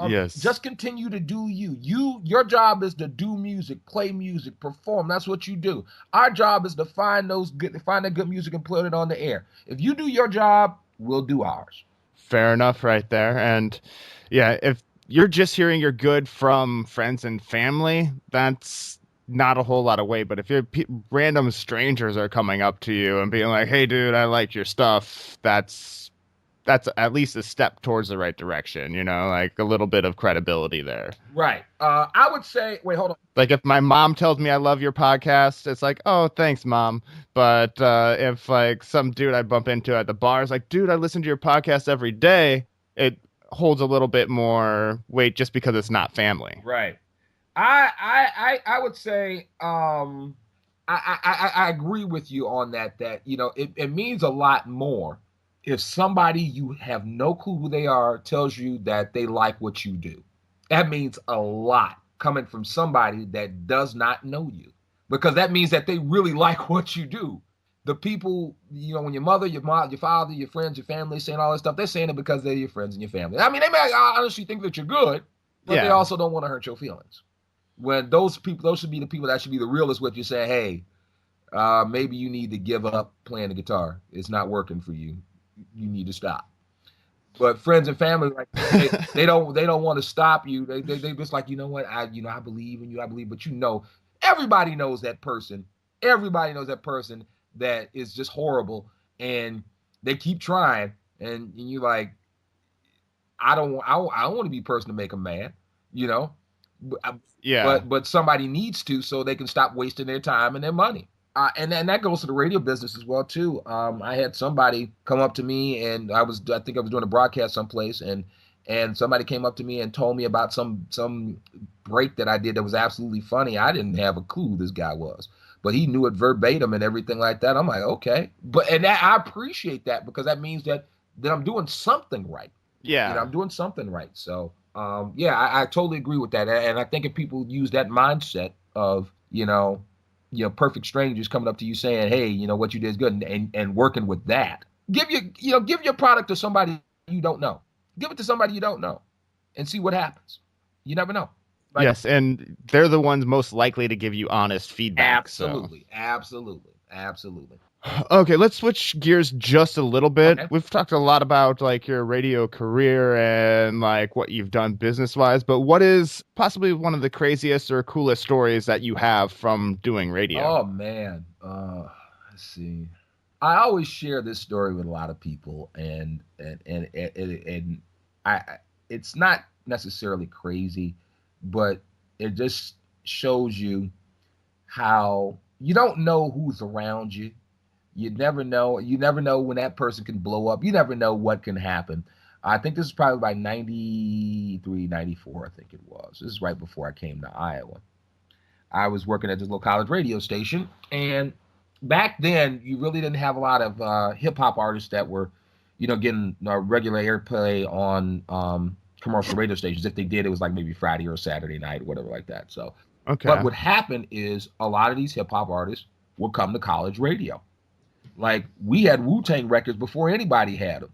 Yes. Just continue to do you. Your job is to do music, play music, perform. That's what you do. Our job is to find that good music and put it on the air. If you do your job, we'll do ours. Fair enough right there. And yeah, if you're just hearing you're good from friends and family, that's not a whole lot of weight. But if random strangers are coming up to you and being like, hey, dude, I like your stuff, that's at least a step towards the right direction, like a little bit of credibility there. Right. I would say, wait, hold on. Like if my mom tells me I love your podcast, it's like, oh, thanks, Mom. But if like some dude I bump into at the bar is like, dude, I listen to your podcast every day, it holds a little bit more weight just because it's not family. Right. I would say I agree with you on that it means a lot more if somebody you have no clue who they are tells you that they like what you do. That means a lot coming from somebody that does not know you, because that means that they really like what you do. The people, when your mother, your mom, your father, your friends, your family saying all this stuff, they're saying it because they're your friends and your family. I mean, they may honestly think that you're good, but they also don't want to hurt your feelings. When those should be the people that should be the realest with you, say, hey, maybe you need to give up playing the guitar. It's not working for you. You need to stop. But friends and family, like they don't want to stop you. They just like, you know what, I believe in you, but everybody knows that person. Everybody knows that person that is just horrible, and they keep trying, and you're like, I don't want to be the person to make them mad, you know. Yeah. But somebody needs to, so they can stop wasting their time and their money. And that goes to the radio business as well too. I had somebody come up to me, and I think I was doing a broadcast someplace, and somebody came up to me and told me about some break that I did that was absolutely funny. I didn't have a clue who this guy was, but he knew it verbatim and everything like that. I'm like, okay, and I appreciate that, because that means that I'm doing something right. Yeah. You know, I'm doing something right. So, I totally agree with that. And I think if people use that mindset of, perfect strangers coming up to you saying, hey, what you did is good, and working with that, give your product to somebody you don't know. Give it to somebody you don't know and see what happens. You never know. Like, yes, and they're the ones most likely to give you honest feedback. Absolutely. Okay, let's switch gears just a little bit. Okay. We've talked a lot about like your radio career and like what you've done business-wise, but what is possibly one of the craziest or coolest stories that you have from doing radio? Oh man, let's see. I always share this story with a lot of people, and it's not necessarily crazy, but it just shows you how you don't know who's around you. You never know. You never know when that person can blow up. You never know what can happen. I think this is probably by 93, 94, I think it was. This is right before I came to Iowa. I was working at this little college radio station, and back then you really didn't have a lot of hip-hop artists that were, getting regular airplay on commercial radio stations. If they did, it was like maybe Friday or Saturday night or whatever like that. So, okay. But what happened is a lot of these hip-hop artists would come to college radio. Like, we had Wu-Tang records before anybody had them.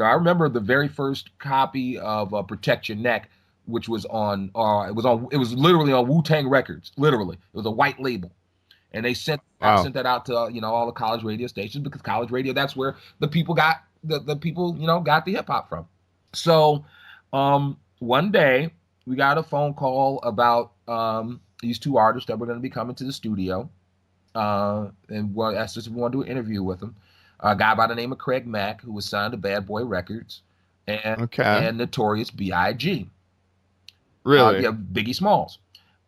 I remember the very first copy of Protect Your Neck, which was on, it was literally on Wu-Tang Records. Literally, it was a white label, and they sent that out to all the college radio stations, because college radio, that's where the people got the people got the hip hop from. So, one day we got a phone call about these two artists that were going to be coming to the studio. And asked us if we want to do an interview with him. A guy by the name of Craig Mack, who was signed to Bad Boy Records, and Notorious B.I.G. Really? Yeah, Biggie Smalls.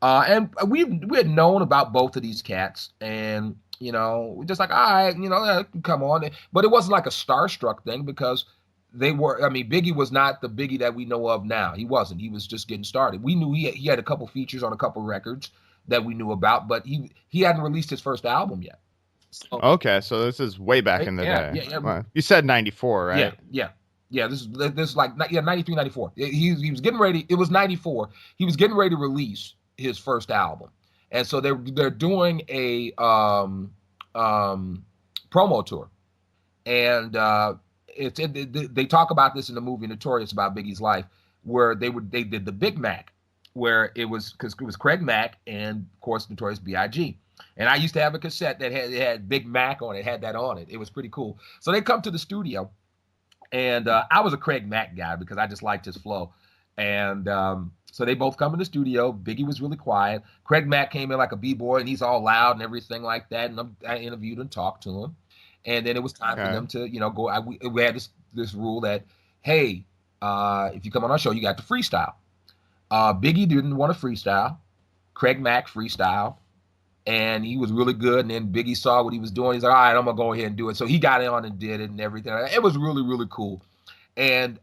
And we had known about both of these cats, and we're just like, all right, come on. But it wasn't like a starstruck thing, because Biggie was not the Biggie that we know of now. He wasn't. He was just getting started. We knew he had a couple features on a couple records that we knew about, but he hadn't released his first album yet. So, okay, so this is way back in the day. Yeah. Wow. You said 94, right? Yeah. This is like 93, 94. He was getting ready. It was 94. He was getting ready to release his first album, and so they're doing a promo tour, and they talk about this in the movie Notorious, about Biggie's life, where they did the Big Mac, where it was Craig Mack and, of course, Notorious B.I.G. And I used to have a cassette that had Big Mac on it, had that on it. It was pretty cool. So they come to the studio, and I was a Craig Mack guy because I just liked his flow. And so they both come in the studio. Biggie was really quiet. Craig Mack came in like a b-boy, and he's all loud and everything like that. And I interviewed and talked to him. And then it was time for them to, go. We had this rule that, hey, if you come on our show, you got to freestyle. Biggie didn't want to freestyle. Craig Mack freestyle, and he was really good. And then Biggie saw what he was doing. He's like, all right, I'm going to go ahead and do it. So he got on and did it and everything. It was really, really cool. And,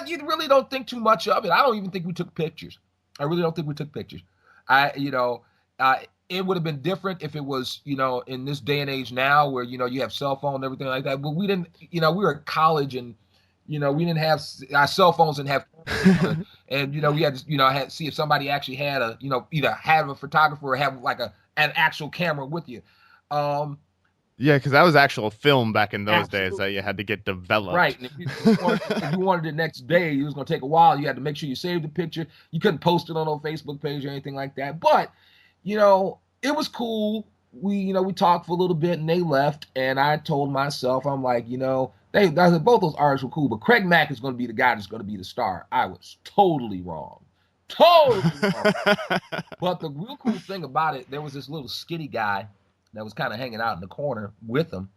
you really don't think too much of it. I don't even think we took pictures. I really don't think we took pictures. It would have been different if it was, in this day and age now where, you have cell phone and everything like that. But we didn't, we were at college, and, we didn't have our cell phones, and have, and, we had to, had to see if somebody actually had a, either have a photographer or have like an actual camera with you. Yeah, because that was actual film back in those days that you had to get developed. Right. And if you wanted it next day, it was going to take a while. You had to make sure you saved the picture. You couldn't post it on no Facebook page or anything like that. But, it was cool. We talked for a little bit, and they left. And I told myself, I'm like, both those artists were cool, but Craig Mack is going to be the guy that's going to be the star. I was totally wrong. Totally wrong. But the real cool thing about it, there was this little skinny guy that was kind of hanging out in the corner with him.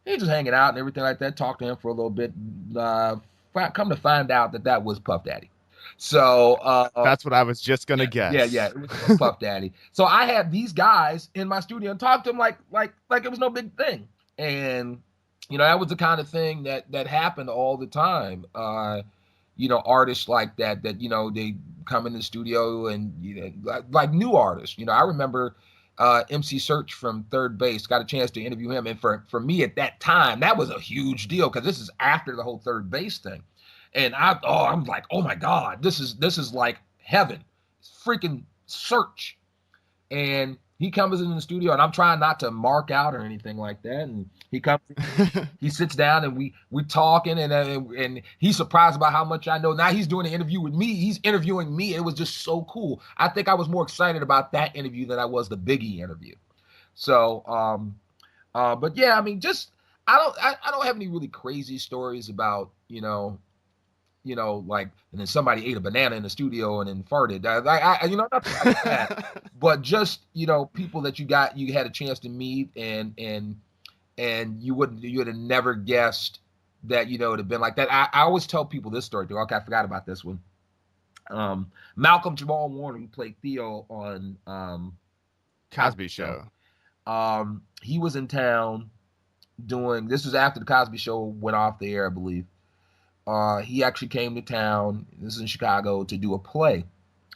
He was just hanging out and everything like that. Talked to him for a little bit. Come to find out that was Puff Daddy. So That's what I was just gonna guess. yeah, it was Puff Daddy. So I had these guys in my studio and talked to them like it was no big thing. And that was the kind of thing that happened all the time. Artists like that they come in the studio and like new artists. I remember MC Search from Third Base, got a chance to interview him, and for me at that time that was a huge deal because this is after the whole Third Base thing. And I'm like, oh my God, this is like heaven. It's freaking Search. And he comes in the studio and I'm trying not to mark out or anything like that. And he comes, he sits down and we're talking and he's surprised about how much I know. Now he's doing an interview with me. He's interviewing me. It was just so cool. I think I was more excited about that interview than I was the Biggie interview. So, but yeah, I mean, just, I don't have any really crazy stories about, like, and then somebody ate a banana in the studio and then farted. Nothing like that. But just, people that you had a chance to meet and you would have never guessed that, it would have been like that. I always tell people this story too. Okay, I forgot about this one. Malcolm Jamal Warner, who played Theo on Cosby Show. He was in town this was after the Cosby Show went off the air, I believe. He actually came to town, this is in Chicago, to do a play.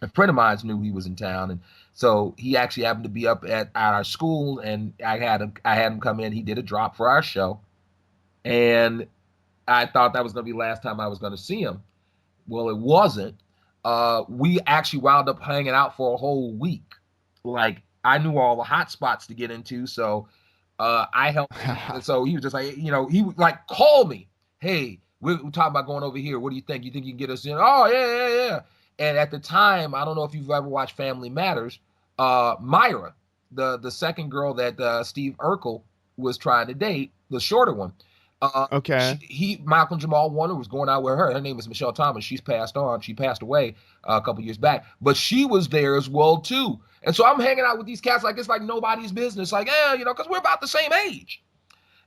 A friend of mine knew he was in town, and so he actually happened to be up at our school, and I had him come in. He did a drop for our show, and I thought that was going to be the last time I was going to see him. Well, it wasn't. We actually wound up hanging out for a whole week. Like, I knew all the hot spots to get into, so I helped him. And so he was just like, he would like call me, hey, we're talking about going over here. What do you think? You think you can get us in? Oh, yeah. And at the time, I don't know if you've ever watched Family Matters, Myra, the second girl that Steve Urkel was trying to date, the shorter one. Okay. Malcolm Jamal Warner was going out with her. Her name is Michelle Thomas. She's passed on. She passed away a couple years back. But she was there as well, too. And so I'm hanging out with these cats like it's like nobody's business. Like, because we're about the same age.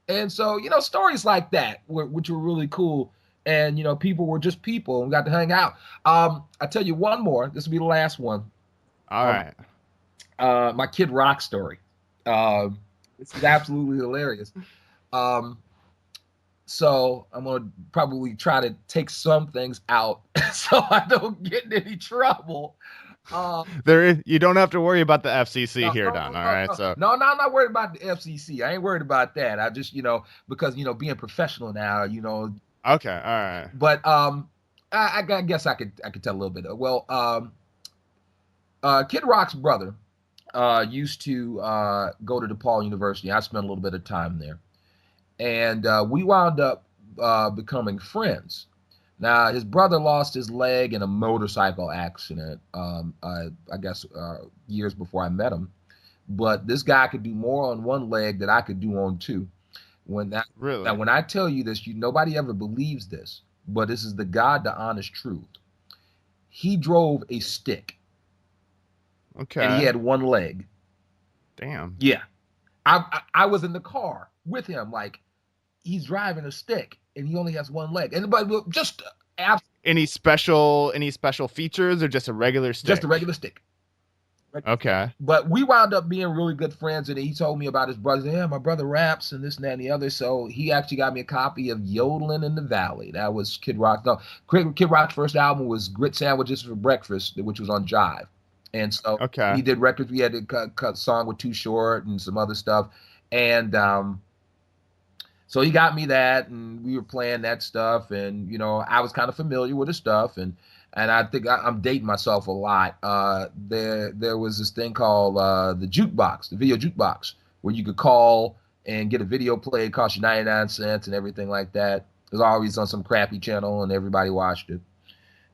And so, stories like that, which were really cool. And, people were just people and we got to hang out. I'll tell you one more. This will be the last one. All right. My Kid Rock story. This is absolutely hilarious. So I'm going to probably try to take some things out so I don't get in any trouble. You don't have to worry about the FCC here, Don. All right. So no, I'm not worried about the FCC. I ain't worried about that. I just, because being professional now, Okay. All right. But I guess I could tell a little bit. Well, Kid Rock's brother used to go to DePaul University. I spent a little bit of time there, and we wound up becoming friends. Now, his brother lost his leg in a motorcycle accident, I guess years before I met him. But this guy could do more on one leg than I could do on two. Really? Now, when I tell you this, nobody ever believes this, but this is the honest truth. He drove a stick. Okay. And he had one leg. Damn. Yeah. I was in the car with him, like, he's driving a stick and he only has one leg. And but just any special features or just a regular stick? Just a regular stick. Okay. But we wound up being really good friends, and he told me about his brother. Yeah, my brother raps and this and that and the other. So he actually got me a copy of Yodeling in the Valley. That was Kid Rock. No, Kid Rock's first album was Grit Sandwiches for Breakfast, which was on Jive. And so he did records. We had to cut song with Too Short and some other stuff. And so he got me that, and we were playing that stuff. And, I was kind of familiar with his stuff. And I think I'm dating myself a lot. There was this thing called the jukebox, the video jukebox, where you could call and get a video played. It cost you 99 cents and everything like that. It was always on some crappy channel, and everybody watched it.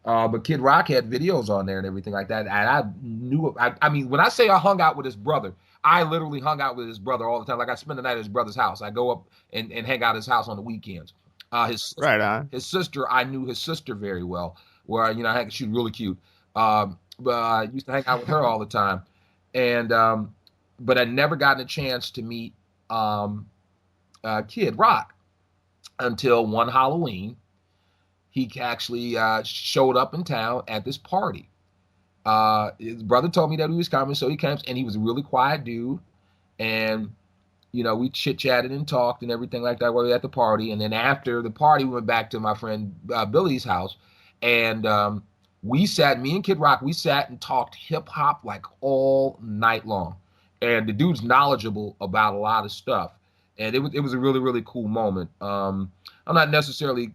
But Kid Rock had videos on there and everything like that. And I knew, I mean, when I say I hung out with his brother, I literally hung out with his brother all the time. Like, I spend the night at his brother's house. I go up and hang out at his house on the weekends. His sister, I knew his sister very well. Where, she was really cute. But I used to hang out with her all the time, and but I never gotten a chance to meet Kid Rock until one Halloween. He actually showed up in town at this party. His brother told me that he was coming, so he came, and he was a really quiet dude. And we chit chatted and talked and everything like that while we were at the party. And then after the party, we went back to my friend Billy's house, and me and Kid Rock, we sat and talked hip hop like all night long. And the dude's knowledgeable about a lot of stuff, and it was a really really cool moment. I'm not necessarily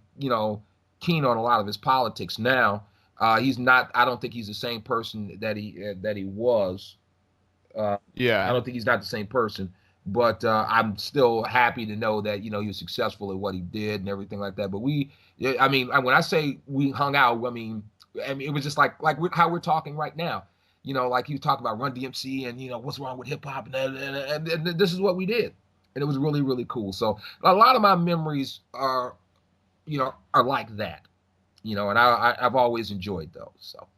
keen on a lot of his politics now. He's not. I don't think he's the same person that he was. I Yeah. don't think he's not the same person, but I'm still happy to know that he was successful at what he did and everything like that. But I mean, when I say we hung out, I mean it was just like how we're talking right now. Like you talk about Run DMC and what's wrong with hip hop, and this is what we did, and it was really really cool. So a lot of my memories are like that, and I've always enjoyed those. So.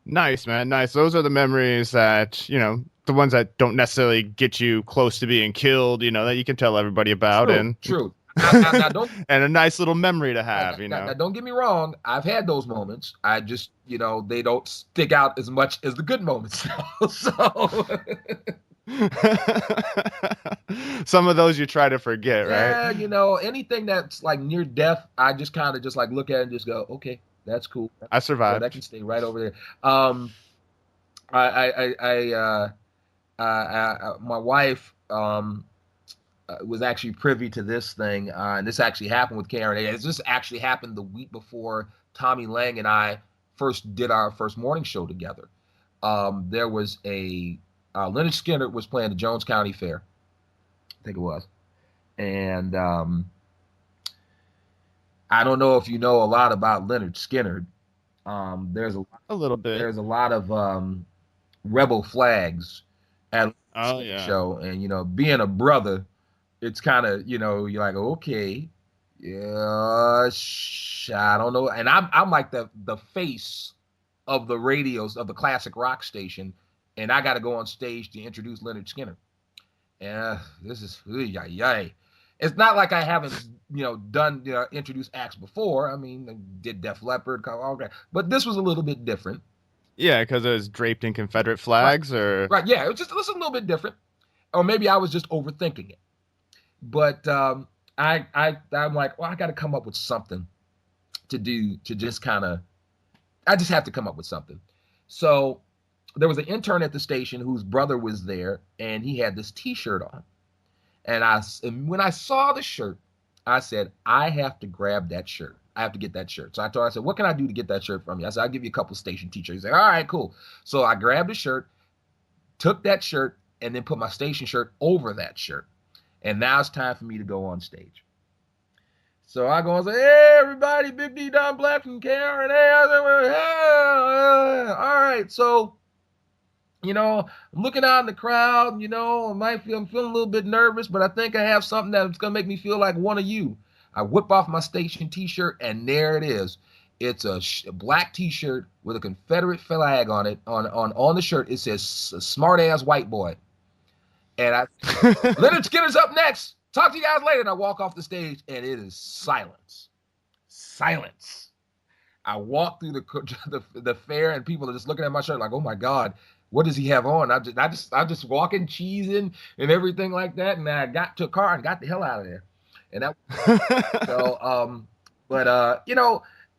Nice, man. Nice. Those are the memories that, the ones that don't necessarily get you close to being killed, that you can tell everybody about. True. Now, don't, and a nice little memory to have, Now, don't get me wrong. I've had those moments. I just, they don't stick out as much as the good moments. So. Some of those you try to forget, right? Yeah, anything that's like near death, I just kind of just like look at it and just go, okay, that's cool. I survived. That can stay right over there. My wife was actually privy to this thing, and this actually happened with KRNA. This actually happened the week before Tommy Lang and I first did our first morning show together. There was Leonard Skinner was playing the Jones County Fair, I think it was, and I don't know if you know a lot about Leonard Skinner. There's a little bit. There's a lot of rebel flags at the show, and being a brother, it's kind of you're like, okay, yeah, I don't know, and I'm like the face of the radios of the classic rock station, and I got to go on stage to introduce Leonard Skinner. And this is yay. It's not like I haven't, done introduced acts before. I mean, I did Def Leppard, but this was a little bit different. Yeah, because it was draped in Confederate flags, right. Yeah, it was a little bit different, or maybe I was just overthinking it. But I'm like, well, I got to come up with something to do to just kind of. I just have to come up with something. So there was an intern at the station whose brother was there, and he had this T-shirt on. And when I saw the shirt, I said, I have to grab that shirt. I have to get that shirt. So I said, what can I do to get that shirt from you? I said, I'll give you a couple station T-shirts. He said, all right, cool. So I grabbed the shirt, took that shirt, and then put my station shirt over that shirt. And now it's time for me to go on stage. So I go and say, hey, everybody, Big D Don Black from KRNA. All right, so I'm looking out in the crowd, I'm feeling a little bit nervous, but I think I have something that's going to make me feel like one of you. I whip off my station T-shirt, and there it is. It's a black T-shirt with a Confederate flag on it. On the shirt, it says "Smart Ass White Boy." And Leonard Skinner's up next. Talk to you guys later. And I walk off the stage, and it is silence. Silence. I walk through the fair, and people are just looking at my shirt like, "Oh my God, what does he have on?" I'm just walking, cheesing, and everything like that. And I got to a car and got the hell out of there. And that so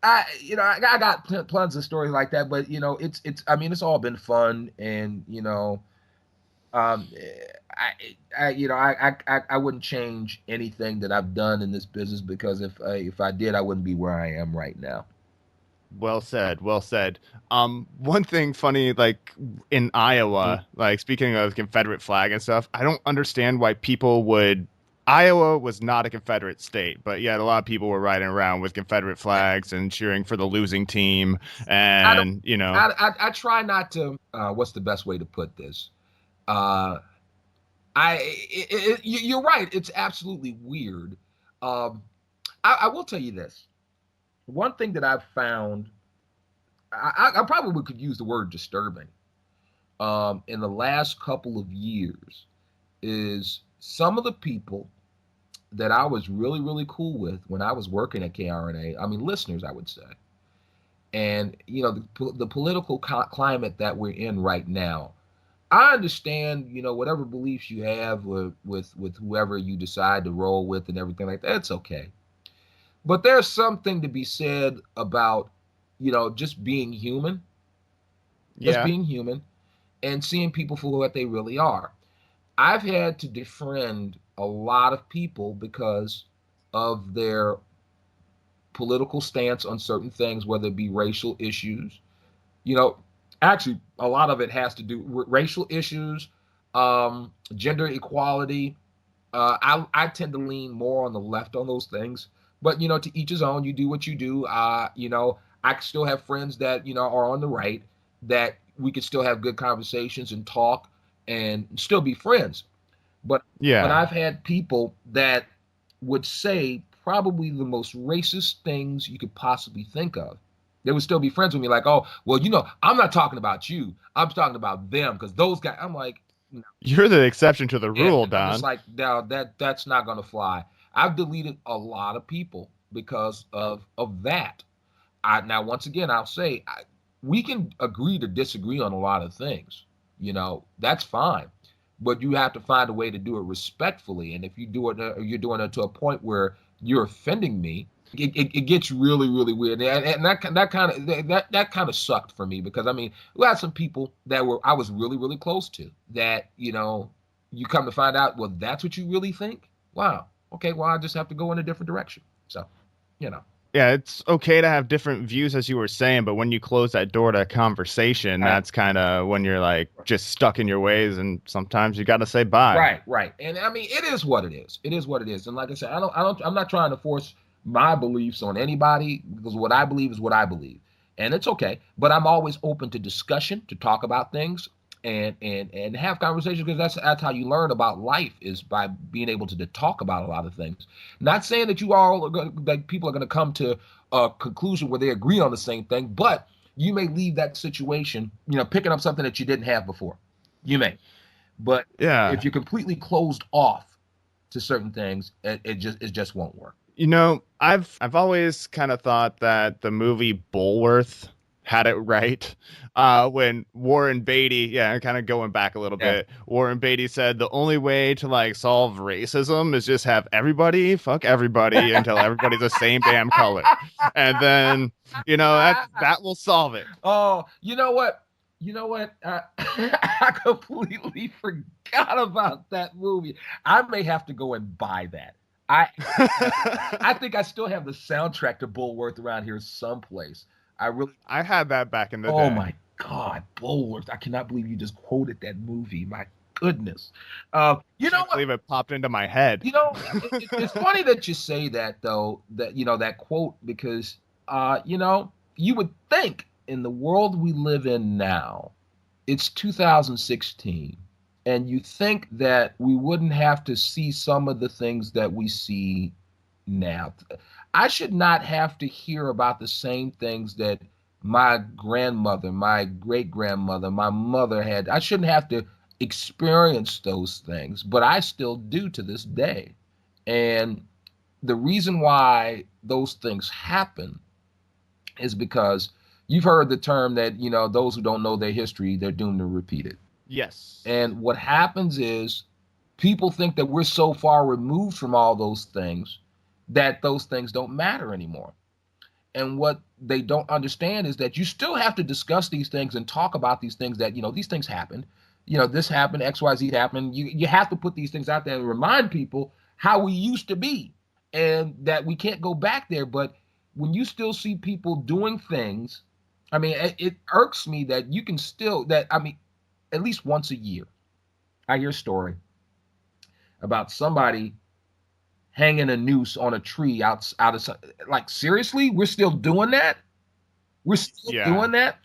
I got tons of stories like that. But it's all been fun, and I wouldn't change anything that I've done in this business, because if I did, I wouldn't be where I am right now. Well said. Well said. One thing funny, like in Iowa, like speaking of Confederate flag and stuff, I don't understand why people would. Iowa was not a Confederate state, but yet a lot of people were riding around with Confederate flags and cheering for the losing team. And I try not to. What's the best way to put this? You're right. It's absolutely weird. I will tell you this. One thing that I've found I probably could use the word disturbing in the last couple of years is some of the people that I was really, really cool with when I was working at KRNA. I mean, listeners, I would say. And, the political climate that we're in right now, I understand, whatever beliefs you have with whoever you decide to roll with and everything like that, it's okay. But there's something to be said about, just being human, just Yeah. being human and seeing people for what they really are. I've had to defriend a lot of people because of their political stance on certain things, whether it be racial issues. You know, Actually, a lot of it has to do with racial issues, gender equality. I tend to lean more on the left on those things, but to each his own. You do what you do. I still have friends that are on the right that we could still have good conversations and talk and still be friends. But Yeah. I've had people that would say probably the most racist things you could possibly think of. They would still be friends with me, like, oh, well, I'm not talking about you. I'm talking about them because those guys. I'm like, no. You're the exception to the Yeah, rule, I'm just Don. like, no, that's not gonna fly. I've deleted a lot of people because of that. Now once again, I'll say we can agree to disagree on a lot of things. That's fine, but you have to find a way to do it respectfully. And if you do it, you're doing it to a point where you're offending me. It gets really really weird, and that kind of sucked for me because I mean we had some people that I was really really close to that you come to find out, well, that's what you really think. Wow. Okay. Well, I just have to go in a different direction. So, you know. Yeah, it's okay to have different views, as you were saying, but when you close that door to conversation, Right. that's kind of when you're like just stuck in your ways, and sometimes you got to say bye. Right, right. And I mean, it is what it is. It is what it is. And like I said, I'm not trying to force my beliefs on anybody because what I believe is what I believe. And it's okay. But I'm always open to discussion, to talk about things and have conversations because that's how you learn about life is by being able to talk about a lot of things. Not saying that you all are that people are going to come to a conclusion where they agree on the same thing, but you may leave that situation, picking up something that you didn't have before. You may. But Yeah. if you're completely closed off to certain things, it just won't work. I've always kind of thought that the movie Bulworth had it right. When Warren Beatty, yeah, kind of going back a little Yeah. bit, Warren Beatty said the only way to like solve racism is just have everybody fuck everybody until everybody's the same damn color. And then, that will solve it. Oh, you know what? I completely forgot about that movie. I may have to go and buy that. I think I still have the soundtrack to Bulworth around here someplace. I had that back in the day. Oh my God, Bulworth! I cannot believe you just quoted that movie. My goodness. You know I what? believe it popped into my head. It's funny that you say that though. That quote because you would think in the world we live in now, it's 2016, and you think that we wouldn't have to see some of the things that we see now. I should not have to hear about the same things that my grandmother, my great grandmother, my mother had. I shouldn't have to experience those things, but I still do to this day. And the reason why those things happen is because you've heard the term that, those who don't know their history, they're doomed to repeat it. Yes. And what happens is people think that we're so far removed from all those things that those things don't matter anymore. And what they don't understand is that you still have to discuss these things and talk about these things that, these things happened. This happened, XYZ happened. You have to put these things out there and remind people how we used to be and that we can't go back there. But when you still see people doing things, I mean, it irks me that you can still, at least once a year, I hear a story about somebody hanging a noose on a tree out of, like, seriously, we're still doing that. We're still doing that.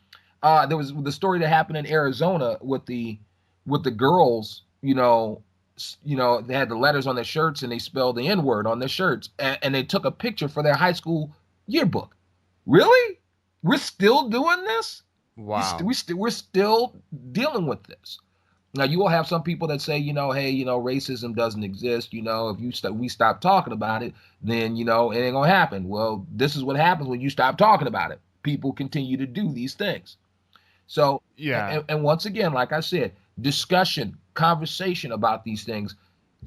There was the story that happened in Arizona with the girls. They had the letters on their shirts and they spelled the N-word on their shirts, and they took a picture for their high school yearbook. Really? We're still doing this. Wow. We're still dealing with this. Now you will have some people that say, hey, racism doesn't exist. If we stop talking about it, then it ain't gonna happen. Well, this is what happens when you stop talking about it. People continue to do these things. So, Yeah. and once again, like I said, discussion, conversation about these things,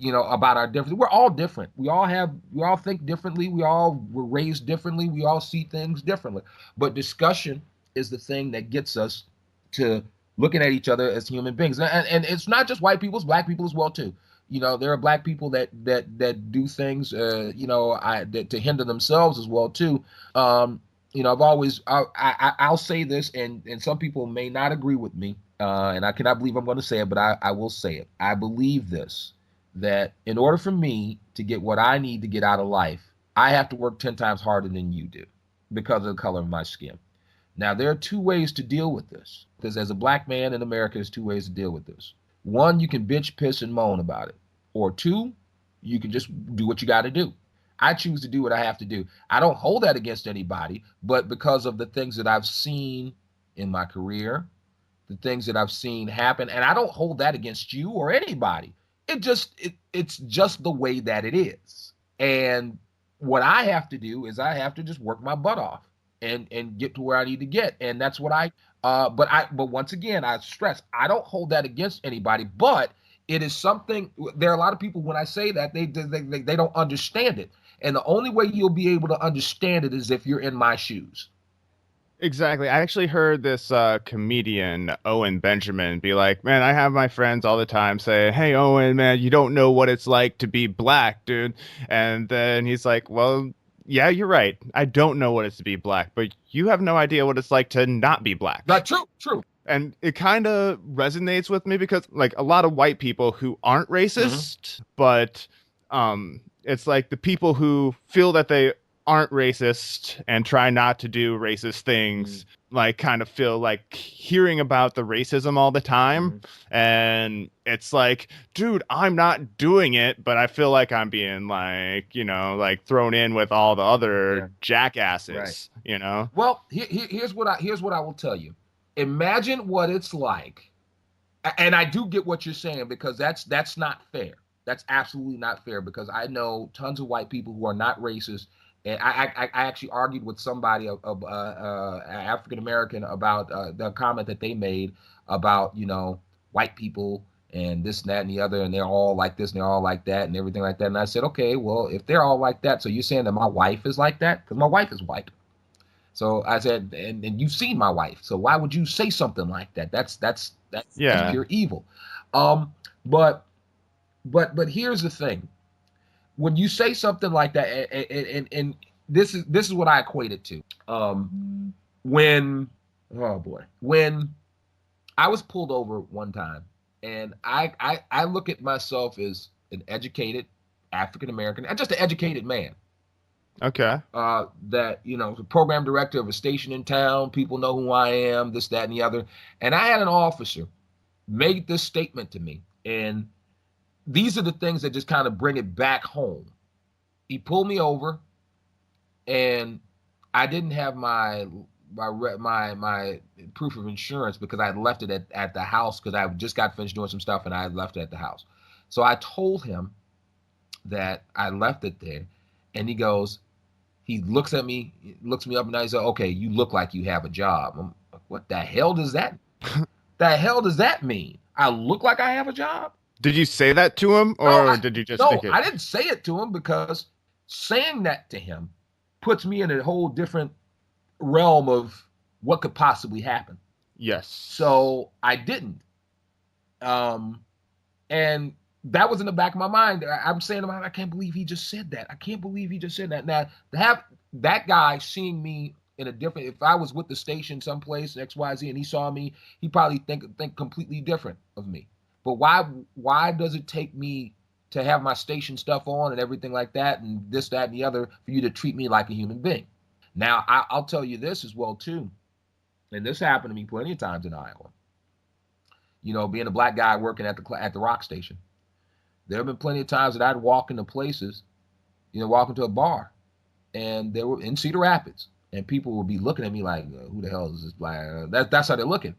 about our difference. We're all different. We all think differently. We all were raised differently. We all see things differently. But discussion is the thing that gets us to looking at each other as human beings. And it's not just white people, it's black people as well too. There are black people that do things, to hinder themselves as well too. I'll say this, and some people may not agree with me, and I cannot believe I'm going to say it, but I will say it. I believe this, that in order for me to get what I need to get out of life, I have to work 10 times harder than you do because of the color of my skin. Now, there are two ways to deal with this, because as a black man in America, there's two ways to deal with this. One, you can bitch, piss, and moan about it. Or two, you can just do what you got to do. I choose to do what I have to do. I don't hold that against anybody, but because of the things that I've seen in my career, the things that I've seen happen, and I don't hold that against you or anybody. It's just the way that it is. And what I have to do is I have to just work my butt off and get to where I need to get. And that's what but once again, I stress, I don't hold that against anybody, but it is something. There are a lot of people, when I say that, they don't understand it. And the only way you'll be able to understand it is if you're in my shoes. Exactly. I actually heard this comedian, Owen Benjamin, be like, man, I have my friends all the time say, hey, Owen, man, you don't know what it's like to be black, dude. And then he's like, well, yeah, you're right. I don't know what it's to be black, but you have no idea what it's like to not be black. That's true. And it kind of resonates with me because, like, a lot of white people who aren't racist, but it's like the people who feel that they aren't racist and try not to do racist things, like, kind of feel like hearing about the racism all the time. And it's like, dude, I'm not doing it, but I feel like I'm being like, like thrown in with all the other jackasses, right. Well, here's what I will tell you. Imagine what it's like. And I do get what you're saying, because that's not fair. That's absolutely not fair, because I know tons of white people who are not racist. And I actually argued with somebody of African American about the comment that they made about white people and this and that and the other, and they're all like this and they're all like that and everything like that. And I said, okay, well, if they're all like that, so you're saying that my wife is like that? Because my wife is white. So I said, and you've seen my wife, so why would you say something like that? That's pure evil. But here's the thing. When you say something like that, and this is what I equate it to. When I was pulled over one time, and I look at myself as an educated African American, just an educated man. Okay. That, the program director of a station in town, people know who I am, this, that, and the other. And I had an officer make this statement to me. And these are the things that just kind of bring it back home. He pulled me over, and I didn't have my proof of insurance because I had left it at the house, because I just got finished doing some stuff and I had left it at the house. So I told him that I left it there, and he looks at me, looks me up and down. He said, okay, you look like you have a job. I'm like, what the hell does that mean? I look like I have a job? Did you say that to him, or did you just think it? No, I didn't say it to him, because saying that to him puts me in a whole different realm of what could possibly happen. Yes. So I didn't. And that was in the back of my mind. I'm saying to myself, I can't believe he just said that. I can't believe he just said that. Now, to have that guy seeing me in a different, if I was with the station someplace, XYZ, and he saw me, he probably think completely different of me. But why does it take me to have my station stuff on and everything like that, and this, that, and the other, for you to treat me like a human being? Now, I'll tell you this as well, too. And this happened to me plenty of times in Iowa. Being a black guy working at the rock station. There have been plenty of times that I'd walk into places, walk into a bar, and they were in Cedar Rapids, and people will be looking at me like, who the hell is this black? That's how they're looking.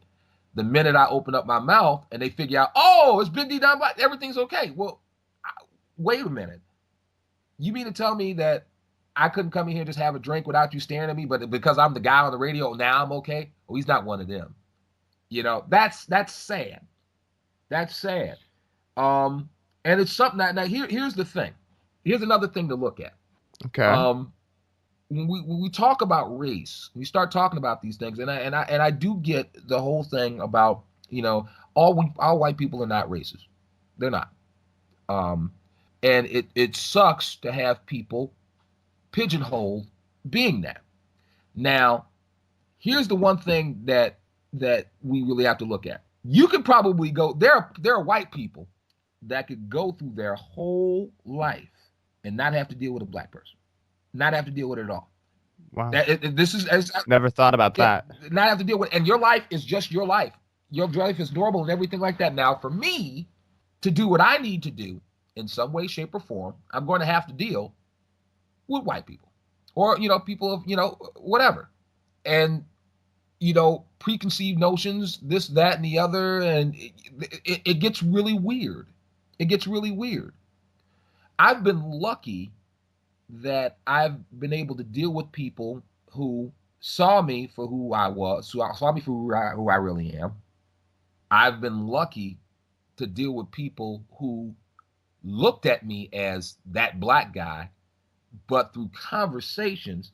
The minute I open up my mouth and they figure out, oh, it's Big D Don Black, everything's okay. Well, wait a minute. You mean to tell me that I couldn't come in here and just have a drink without you staring at me, but because I'm the guy on the radio, now I'm okay? Well, he's not one of them. That's sad. That's sad. And it's something that now here's the thing. Here's another thing to look at. Okay. When we talk about race, we start talking about these things, and I do get the whole thing about all white people are not racist. They're not. And it sucks to have people pigeonholed being that. Now, here's the one thing that we really have to look at. You could probably go there are white people that could go through their whole life and not have to deal with a black person, not have to deal with it at all. Wow. This is Never thought about that. Not have to deal with, and your life is just your life. Your life is normal and everything like that. Now, for me to do what I need to do in some way, shape, or form, I'm going to have to deal with white people, or people of whatever, and preconceived notions, this, that, and the other, and it gets really weird. It gets really weird. I've been lucky that I've been able to deal with people who saw me for who I was, saw me for who I really am. I've been lucky to deal with people who looked at me as that black guy, but through conversations,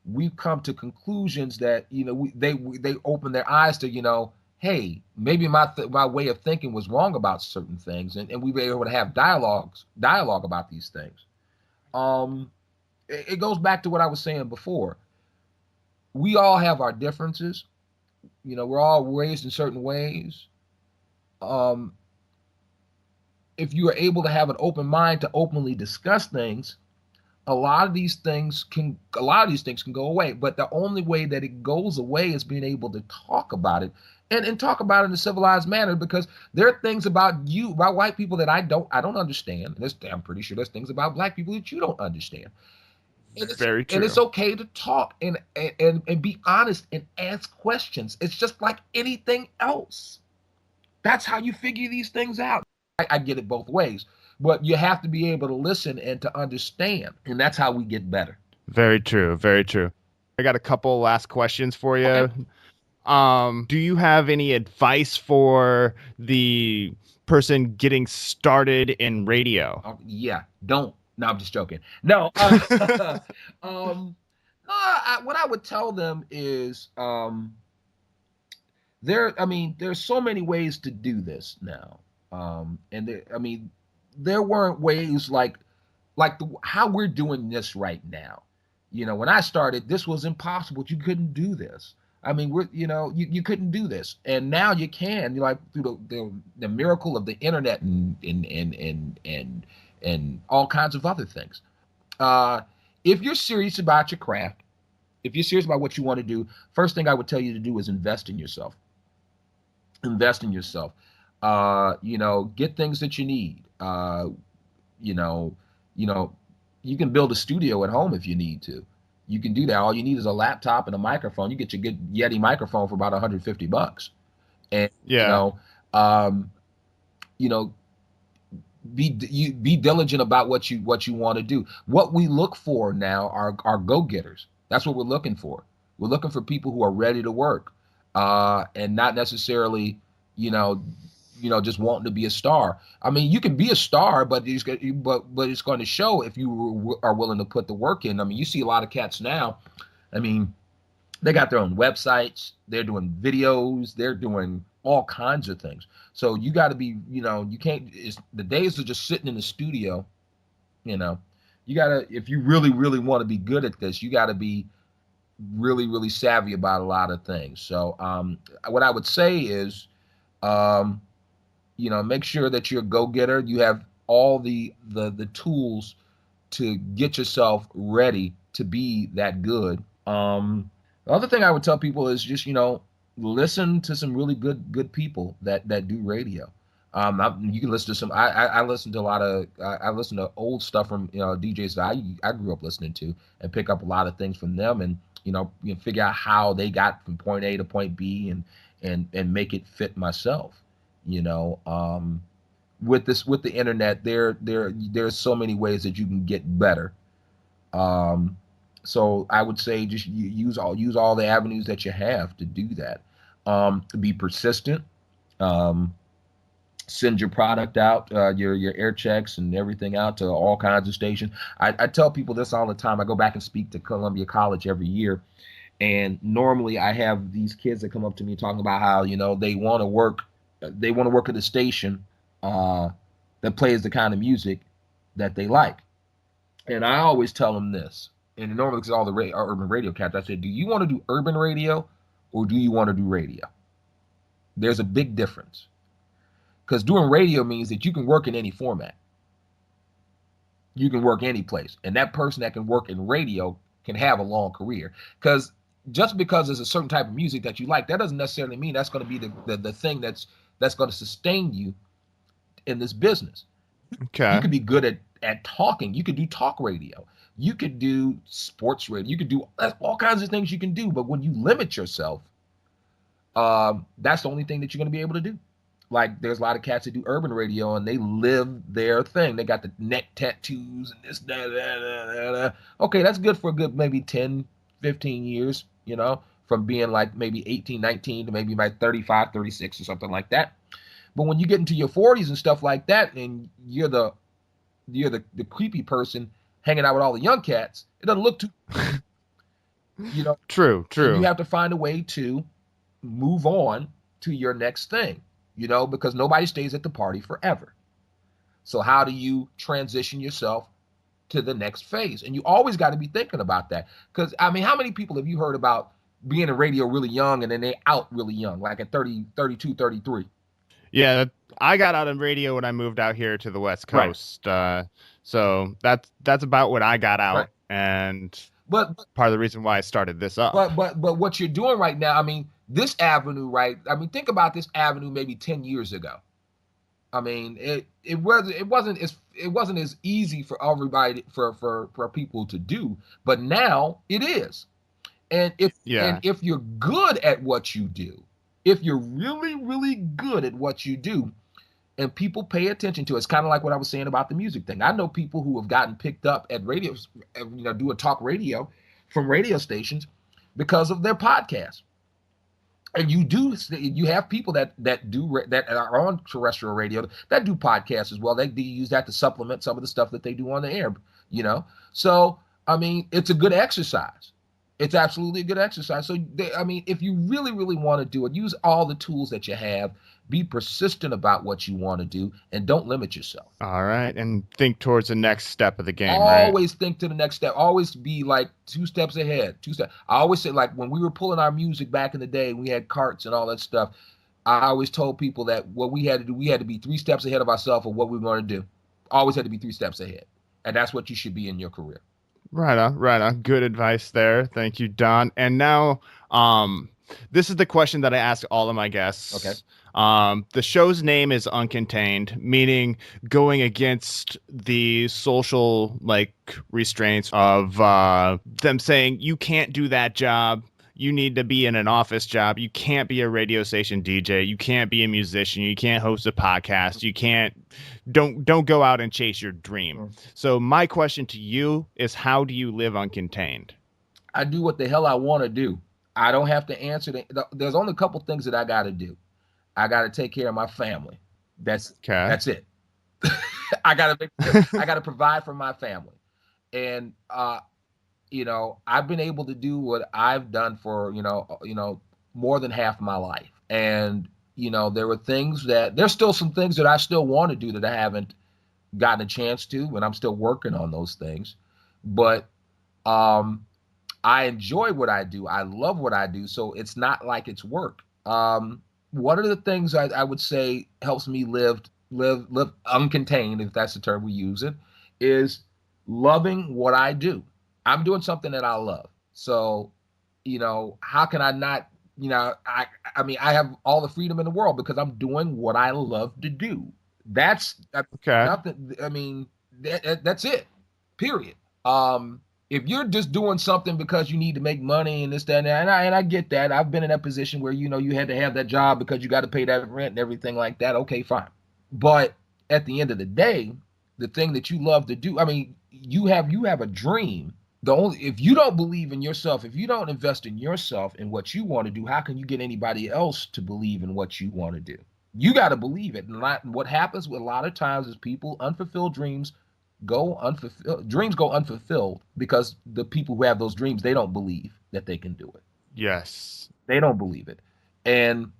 we've come to conclusions that they open their eyes to hey, maybe my way of thinking was wrong about certain things, and we were able to have dialogue about these things. It goes back to what I was saying before. We all have our differences. We're all raised in certain ways. If you are able to have an open mind to openly discuss things, a lot of these things can go away. But the only way that it goes away is being able to talk about it and talk about it in a civilized manner, because there are things about white people that I don't understand. I'm pretty sure there's things about black people that you don't understand. And Very true. And it's okay to talk and be honest and ask questions. It's just like anything else. That's how you figure these things out. I get it both ways, but you have to be able to listen and to understand, and that's how we get better. Very true. Very true. I got a couple last questions for you. Okay. Do you have any advice for the person getting started in radio? Yeah, don't. No, I'm just joking. No. What I would tell them is there's so many ways to do this now. There weren't ways like how we're doing this right now. When I started, this was impossible. You couldn't do this. You couldn't do this, and now you can. Through the miracle of the internet and all kinds of other things. If you're serious about your craft, if you're serious about what you want to do, first thing I would tell you to do is invest in yourself. Invest in yourself. Get things that you need. You can build a studio at home if you need to. You can do that. All you need is a laptop and a microphone. You get your good Yeti microphone for about $150. And be diligent about what you want to do. What we look for now are go-getters. That's what we're looking for. We're looking for people who are ready to work, and not necessarily, just wanting to be a star. You can be a star, but it's going to show if you are willing to put the work in. You see a lot of cats now. They got their own websites. They're doing videos. They're doing all kinds of things. So you got to be, you can't. The days of just sitting in the studio. You gotta, if you really, really want to be good at this, you got to be really, really savvy about a lot of things. So what I would say is, make sure that you're a go-getter. You have all the tools to get yourself ready to be that good. The other thing I would tell people is just, listen to some really good people that do radio. You can listen to some. I listen to a lot of. I listen to old stuff from DJs that I grew up listening to, and pick up a lot of things from them. And figure out how they got from point A to point B, and make it fit myself. You know, with the internet, there's so many ways that you can get better. Um, so I would say just use all the avenues that you have to do that. Be persistent. Um, Send your product out, your air checks and everything out to all kinds of stations. I tell people this all the time. I go back and speak to Columbia College every year, and normally I have these kids that come up to me talking about how they want to work at a station uh, that plays the kind of music that they like. And I always tell them this, and normally it's all the urban radio cats. I said, do you want to do urban radio or do you want to do radio? There's a big difference, because doing radio means that you can work in any format. You can work any place, and that person that can work in radio can have a long career. Because just because there's a certain type of music that you like, that doesn't necessarily mean that's going to be the thing that's going to sustain you in this business. Okay. You could be good at talking. You could do talk radio. You could do sports radio. You could do all kinds of things you can do. But when you limit yourself, that's the only thing that you're going to be able to do. Like, there's a lot of cats that do urban radio and they live their thing. They got the neck tattoos and this, that. Okay, that's good for a good maybe 10, 15 years, from being like maybe 18, 19 to maybe like 35, 36 or something like that. But when you get into your 40s and stuff like that, and you're the creepy person hanging out with all the young cats, it doesn't look too, True. You have to find a way to move on to your next thing, because nobody stays at the party forever. So how do you transition yourself to the next phase? And you always got to be thinking about that. Because, I mean, how many people have you heard about being in radio really young and then they out really young, like at 30, 32, 33? Yeah, I got out of radio when I moved out here to the West Coast. Right. So that's about when I got out. Right. And but part of the reason why I started this up. But what you're doing right now, I mean, this avenue, right? I mean, think about this avenue maybe 10 years ago. I mean, it wasn't as easy for everybody for people to do, but now it is. And if you're good at what you do, if you're really, really good at what you do, and people pay attention to it, it's kind of like what I was saying about the music thing. I know people who have gotten picked up at radios, do a talk radio from radio stations because of their podcast. And you have people that are on terrestrial radio that do podcasts as well. They use that to supplement some of the stuff that they do on the air, So, I mean, it's a good exercise. It's absolutely a good exercise. So, if you really, really want to do it, use all the tools that you have. Be persistent about what you want to do, and don't limit yourself. All right, and think towards the next step of the game. Always think to the next step. Always be like 2 steps ahead. I always say, like, when we were pulling our music back in the day, we had carts and all that stuff. I always told people that what we had to do, we had to be 3 steps ahead of ourselves of what we were going to do. Always had to be 3 steps ahead, and that's what you should be in your career. Right on. Good advice there. Thank you, Don. And now, this is the question that I ask all of my guests. Okay. The show's name is Uncontained, meaning going against the social restraints of them saying you can't do that job. You need to be in an office job. You can't be a radio station DJ. You can't be a musician. You can't host a podcast. You can't. Don't go out and chase your dream. So my question to you is, how do you live uncontained? I do what the hell I want to do. I don't have to answer. There's only a couple things that I got to do. I got to take care of my family. That's it. I got to provide for my family. And, I've been able to do what I've done for, more than half my life. And, there's still some things that I still want to do that I haven't gotten a chance to, and I'm still working on those things. But, I enjoy what I do. I love what I do. So it's not like it's work. One of the things I would say helps me live uncontained, if that's the term we use it, is loving what I do. I'm doing something that I love. So, how can I not, I have all the freedom in the world because I'm doing what I love to do. That's nothing. I mean, that's it, period. If you're just doing something because you need to make money and this, that, and I get that. I've been in that position where, you had to have that job because you got to pay that rent and everything like that. Okay, fine. But at the end of the day, the thing that you love to do, I mean, you have a dream. If you don't believe in yourself, if you don't invest in yourself and what you want to do, how can you get anybody else to believe in what you want to do? You got to believe it. And what happens a lot of times is people unfulfilled dreams go unfulfilled because the people who have those dreams, they don't believe that they can do it. Yes. They don't believe it. And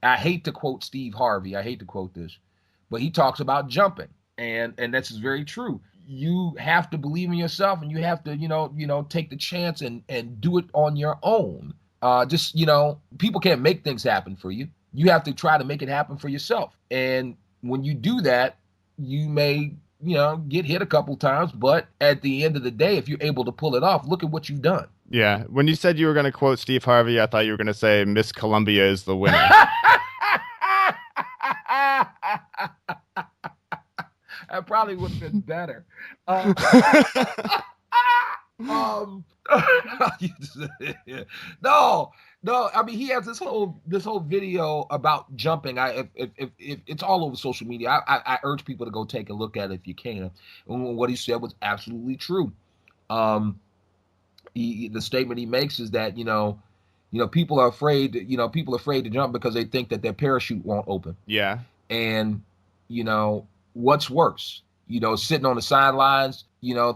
I hate to quote Steve Harvey. I hate to quote this, but he talks about jumping, and that's very true. You have to believe in yourself, and you have to take the chance and do it on your own. People can't make things happen for you. You have to try to make it happen for yourself. And when you do that, you may get hit a couple times, but at the end of the day, if you're able to pull it off, look at what you've done. Yeah. When you said you were going to quote Steve Harvey, I thought you were going to say Miss Columbia is the winner. That probably would have been better. No. I mean, he has this whole video about jumping. If it's all over social media. I urge people to go take a look at it if you can. And what he said was absolutely true. The statement he makes is that people are afraid. People are afraid to jump because they think that their parachute won't open. Yeah. And what's worse? Sitting on the sidelines,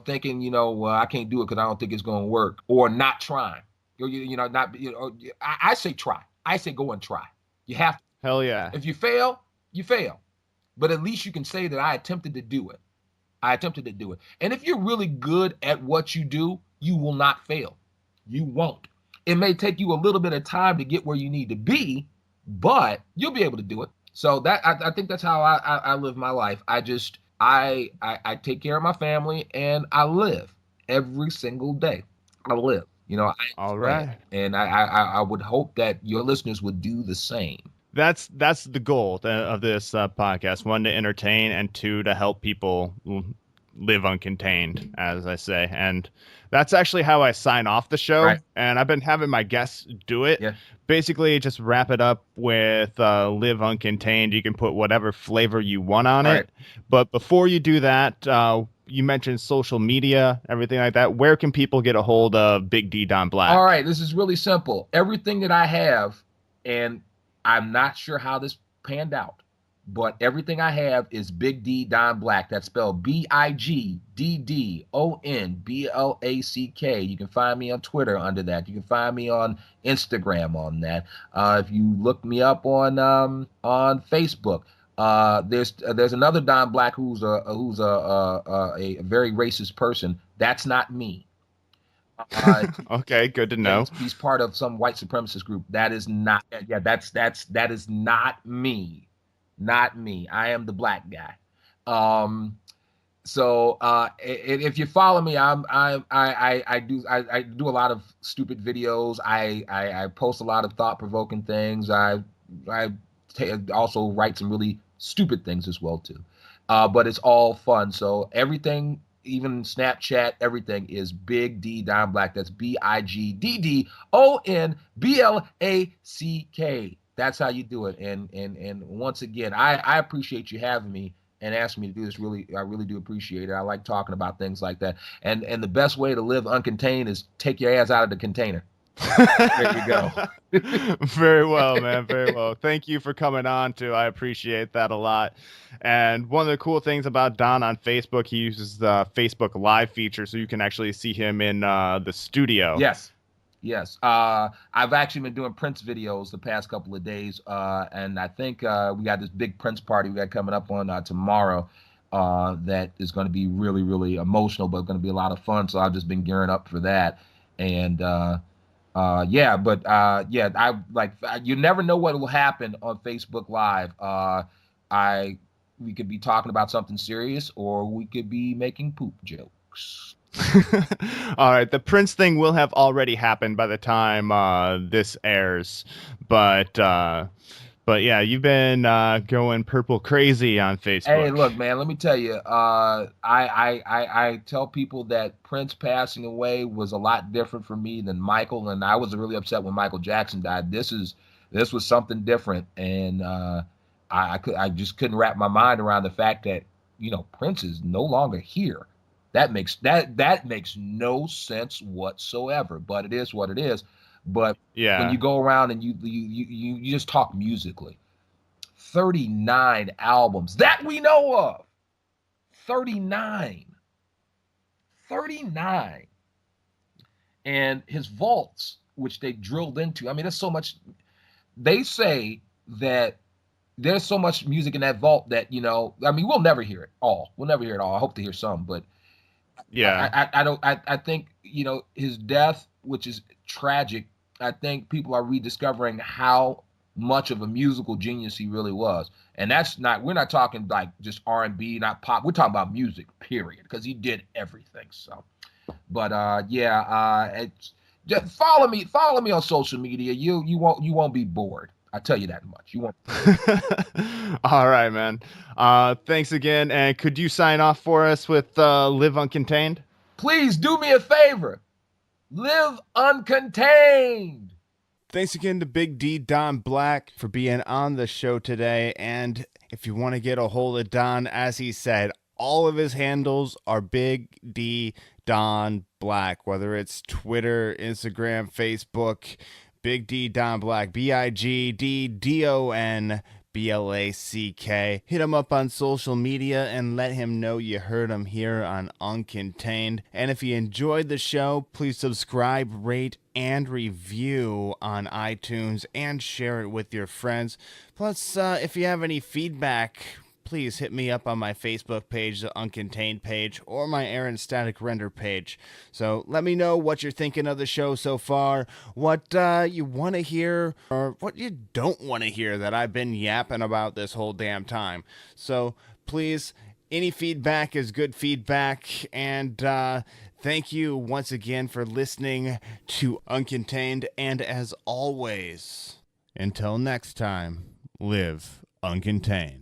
thinking, well, I can't do it because I don't think it's going to work, or not trying. I say try. I say go and try. You have to. Hell yeah. If you fail, you fail. But at least you can say that I attempted to do it. And if you're really good at what you do, you will not fail. You won't. It may take you a little bit of time to get where you need to be, but you'll be able to do it. So that I think that's how I live my life. I take care of my family, and I live every single day. I live. All right. And I would hope that your listeners would do the same. That's the goal of this podcast. One, to entertain, and two, to help people live uncontained, as I say. And that's actually how I sign off the show. Right. And I've been having my guests do it. Yeah. Basically, just wrap it up with live uncontained. You can put whatever flavor you want on All it. right. But before you do that, you mentioned social media, everything like that. Where can people get a hold of Big D Don Black? All right. This is really simple. Everything that I have, and I'm not sure how this panned out, but everything I have is Big D Don Black. That's spelled BigDDonBlack. You can find me on Twitter under that. You can find me on Instagram on that. If you look me up on Facebook, there's another Don Black who's a very racist person. That's not me. Okay, good to know. He's part of some white supremacist group. That is not. Yeah, that is not me. Not me. I am the black guy. So if you follow me, I do a lot of stupid videos. I post a lot of thought-provoking things. I also write some really stupid things as well too. But it's all fun. So everything, even Snapchat, everything is Big D Don Black. That's BigDDonBlack. That's how you do it. And once again, I appreciate you having me and asking me to do this. I really do appreciate it. I like talking about things like that. And the best way to live uncontained is take your ass out of the container. There you go. Very well, man. Very well. Thank you for coming on too. I appreciate that a lot. And one of the cool things about Don on Facebook, he uses the Facebook Live feature, so you can actually see him in the studio. Yes. I've actually been doing Prince videos the past couple of days, and I think we got this big Prince party we got coming up on tomorrow that is going to be really, really emotional, but going to be a lot of fun. So I've just been gearing up for that. And you never know what will happen on Facebook Live. We could be talking about something serious, or we could be making poop jokes. All right, the Prince thing will have already happened by the time this airs, but But yeah, you've been going purple crazy on Facebook. Hey, look, man, let me tell you, I tell people that Prince passing away was a lot different for me than Michael, and I was really upset when Michael Jackson died. This was something different, and I just couldn't wrap my mind around the fact that Prince is no longer here. That makes no sense whatsoever, but it is what it is. But when Yeah. you go around and you just talk musically, 39 albums that we know of. 39. 39. And his vaults, which they drilled into. I mean, there's so much. They say that there's so much music in that vault that, I mean, we'll never hear it all. We'll never hear it all. I hope to hear some, but Yeah. I don't, I think, his death, which is tragic, I think people are rediscovering how much of a musical genius he really was. And we're not talking like just R&B, not pop. We're talking about music, period, because he did everything. So, but just follow me on social media. You won't be bored. I tell you that much. You won't. All right, man. Thanks again. And could you sign off for us with Live Uncontained? Please do me a favor. Live uncontained. Thanks again to Big D Don Black for being on the show today. And if you want to get a hold of Don, as he said, all of his handles are Big D Don Black, whether it's Twitter, Instagram, Facebook. Big D Don Black, BigDDonBlack. Hit him up on social media and let him know you heard him here on Uncontained. And if you enjoyed the show, please subscribe, rate, and review on iTunes and share it with your friends. Plus, if you have any feedback, please hit me up on my Facebook page, the Uncontained page, or my Aaron Static Render page. So let me know what you're thinking of the show so far, what you want to hear, or what you don't want to hear that I've been yapping about this whole damn time. So please, any feedback is good feedback, and thank you once again for listening to Uncontained, and as always, until next time, live uncontained.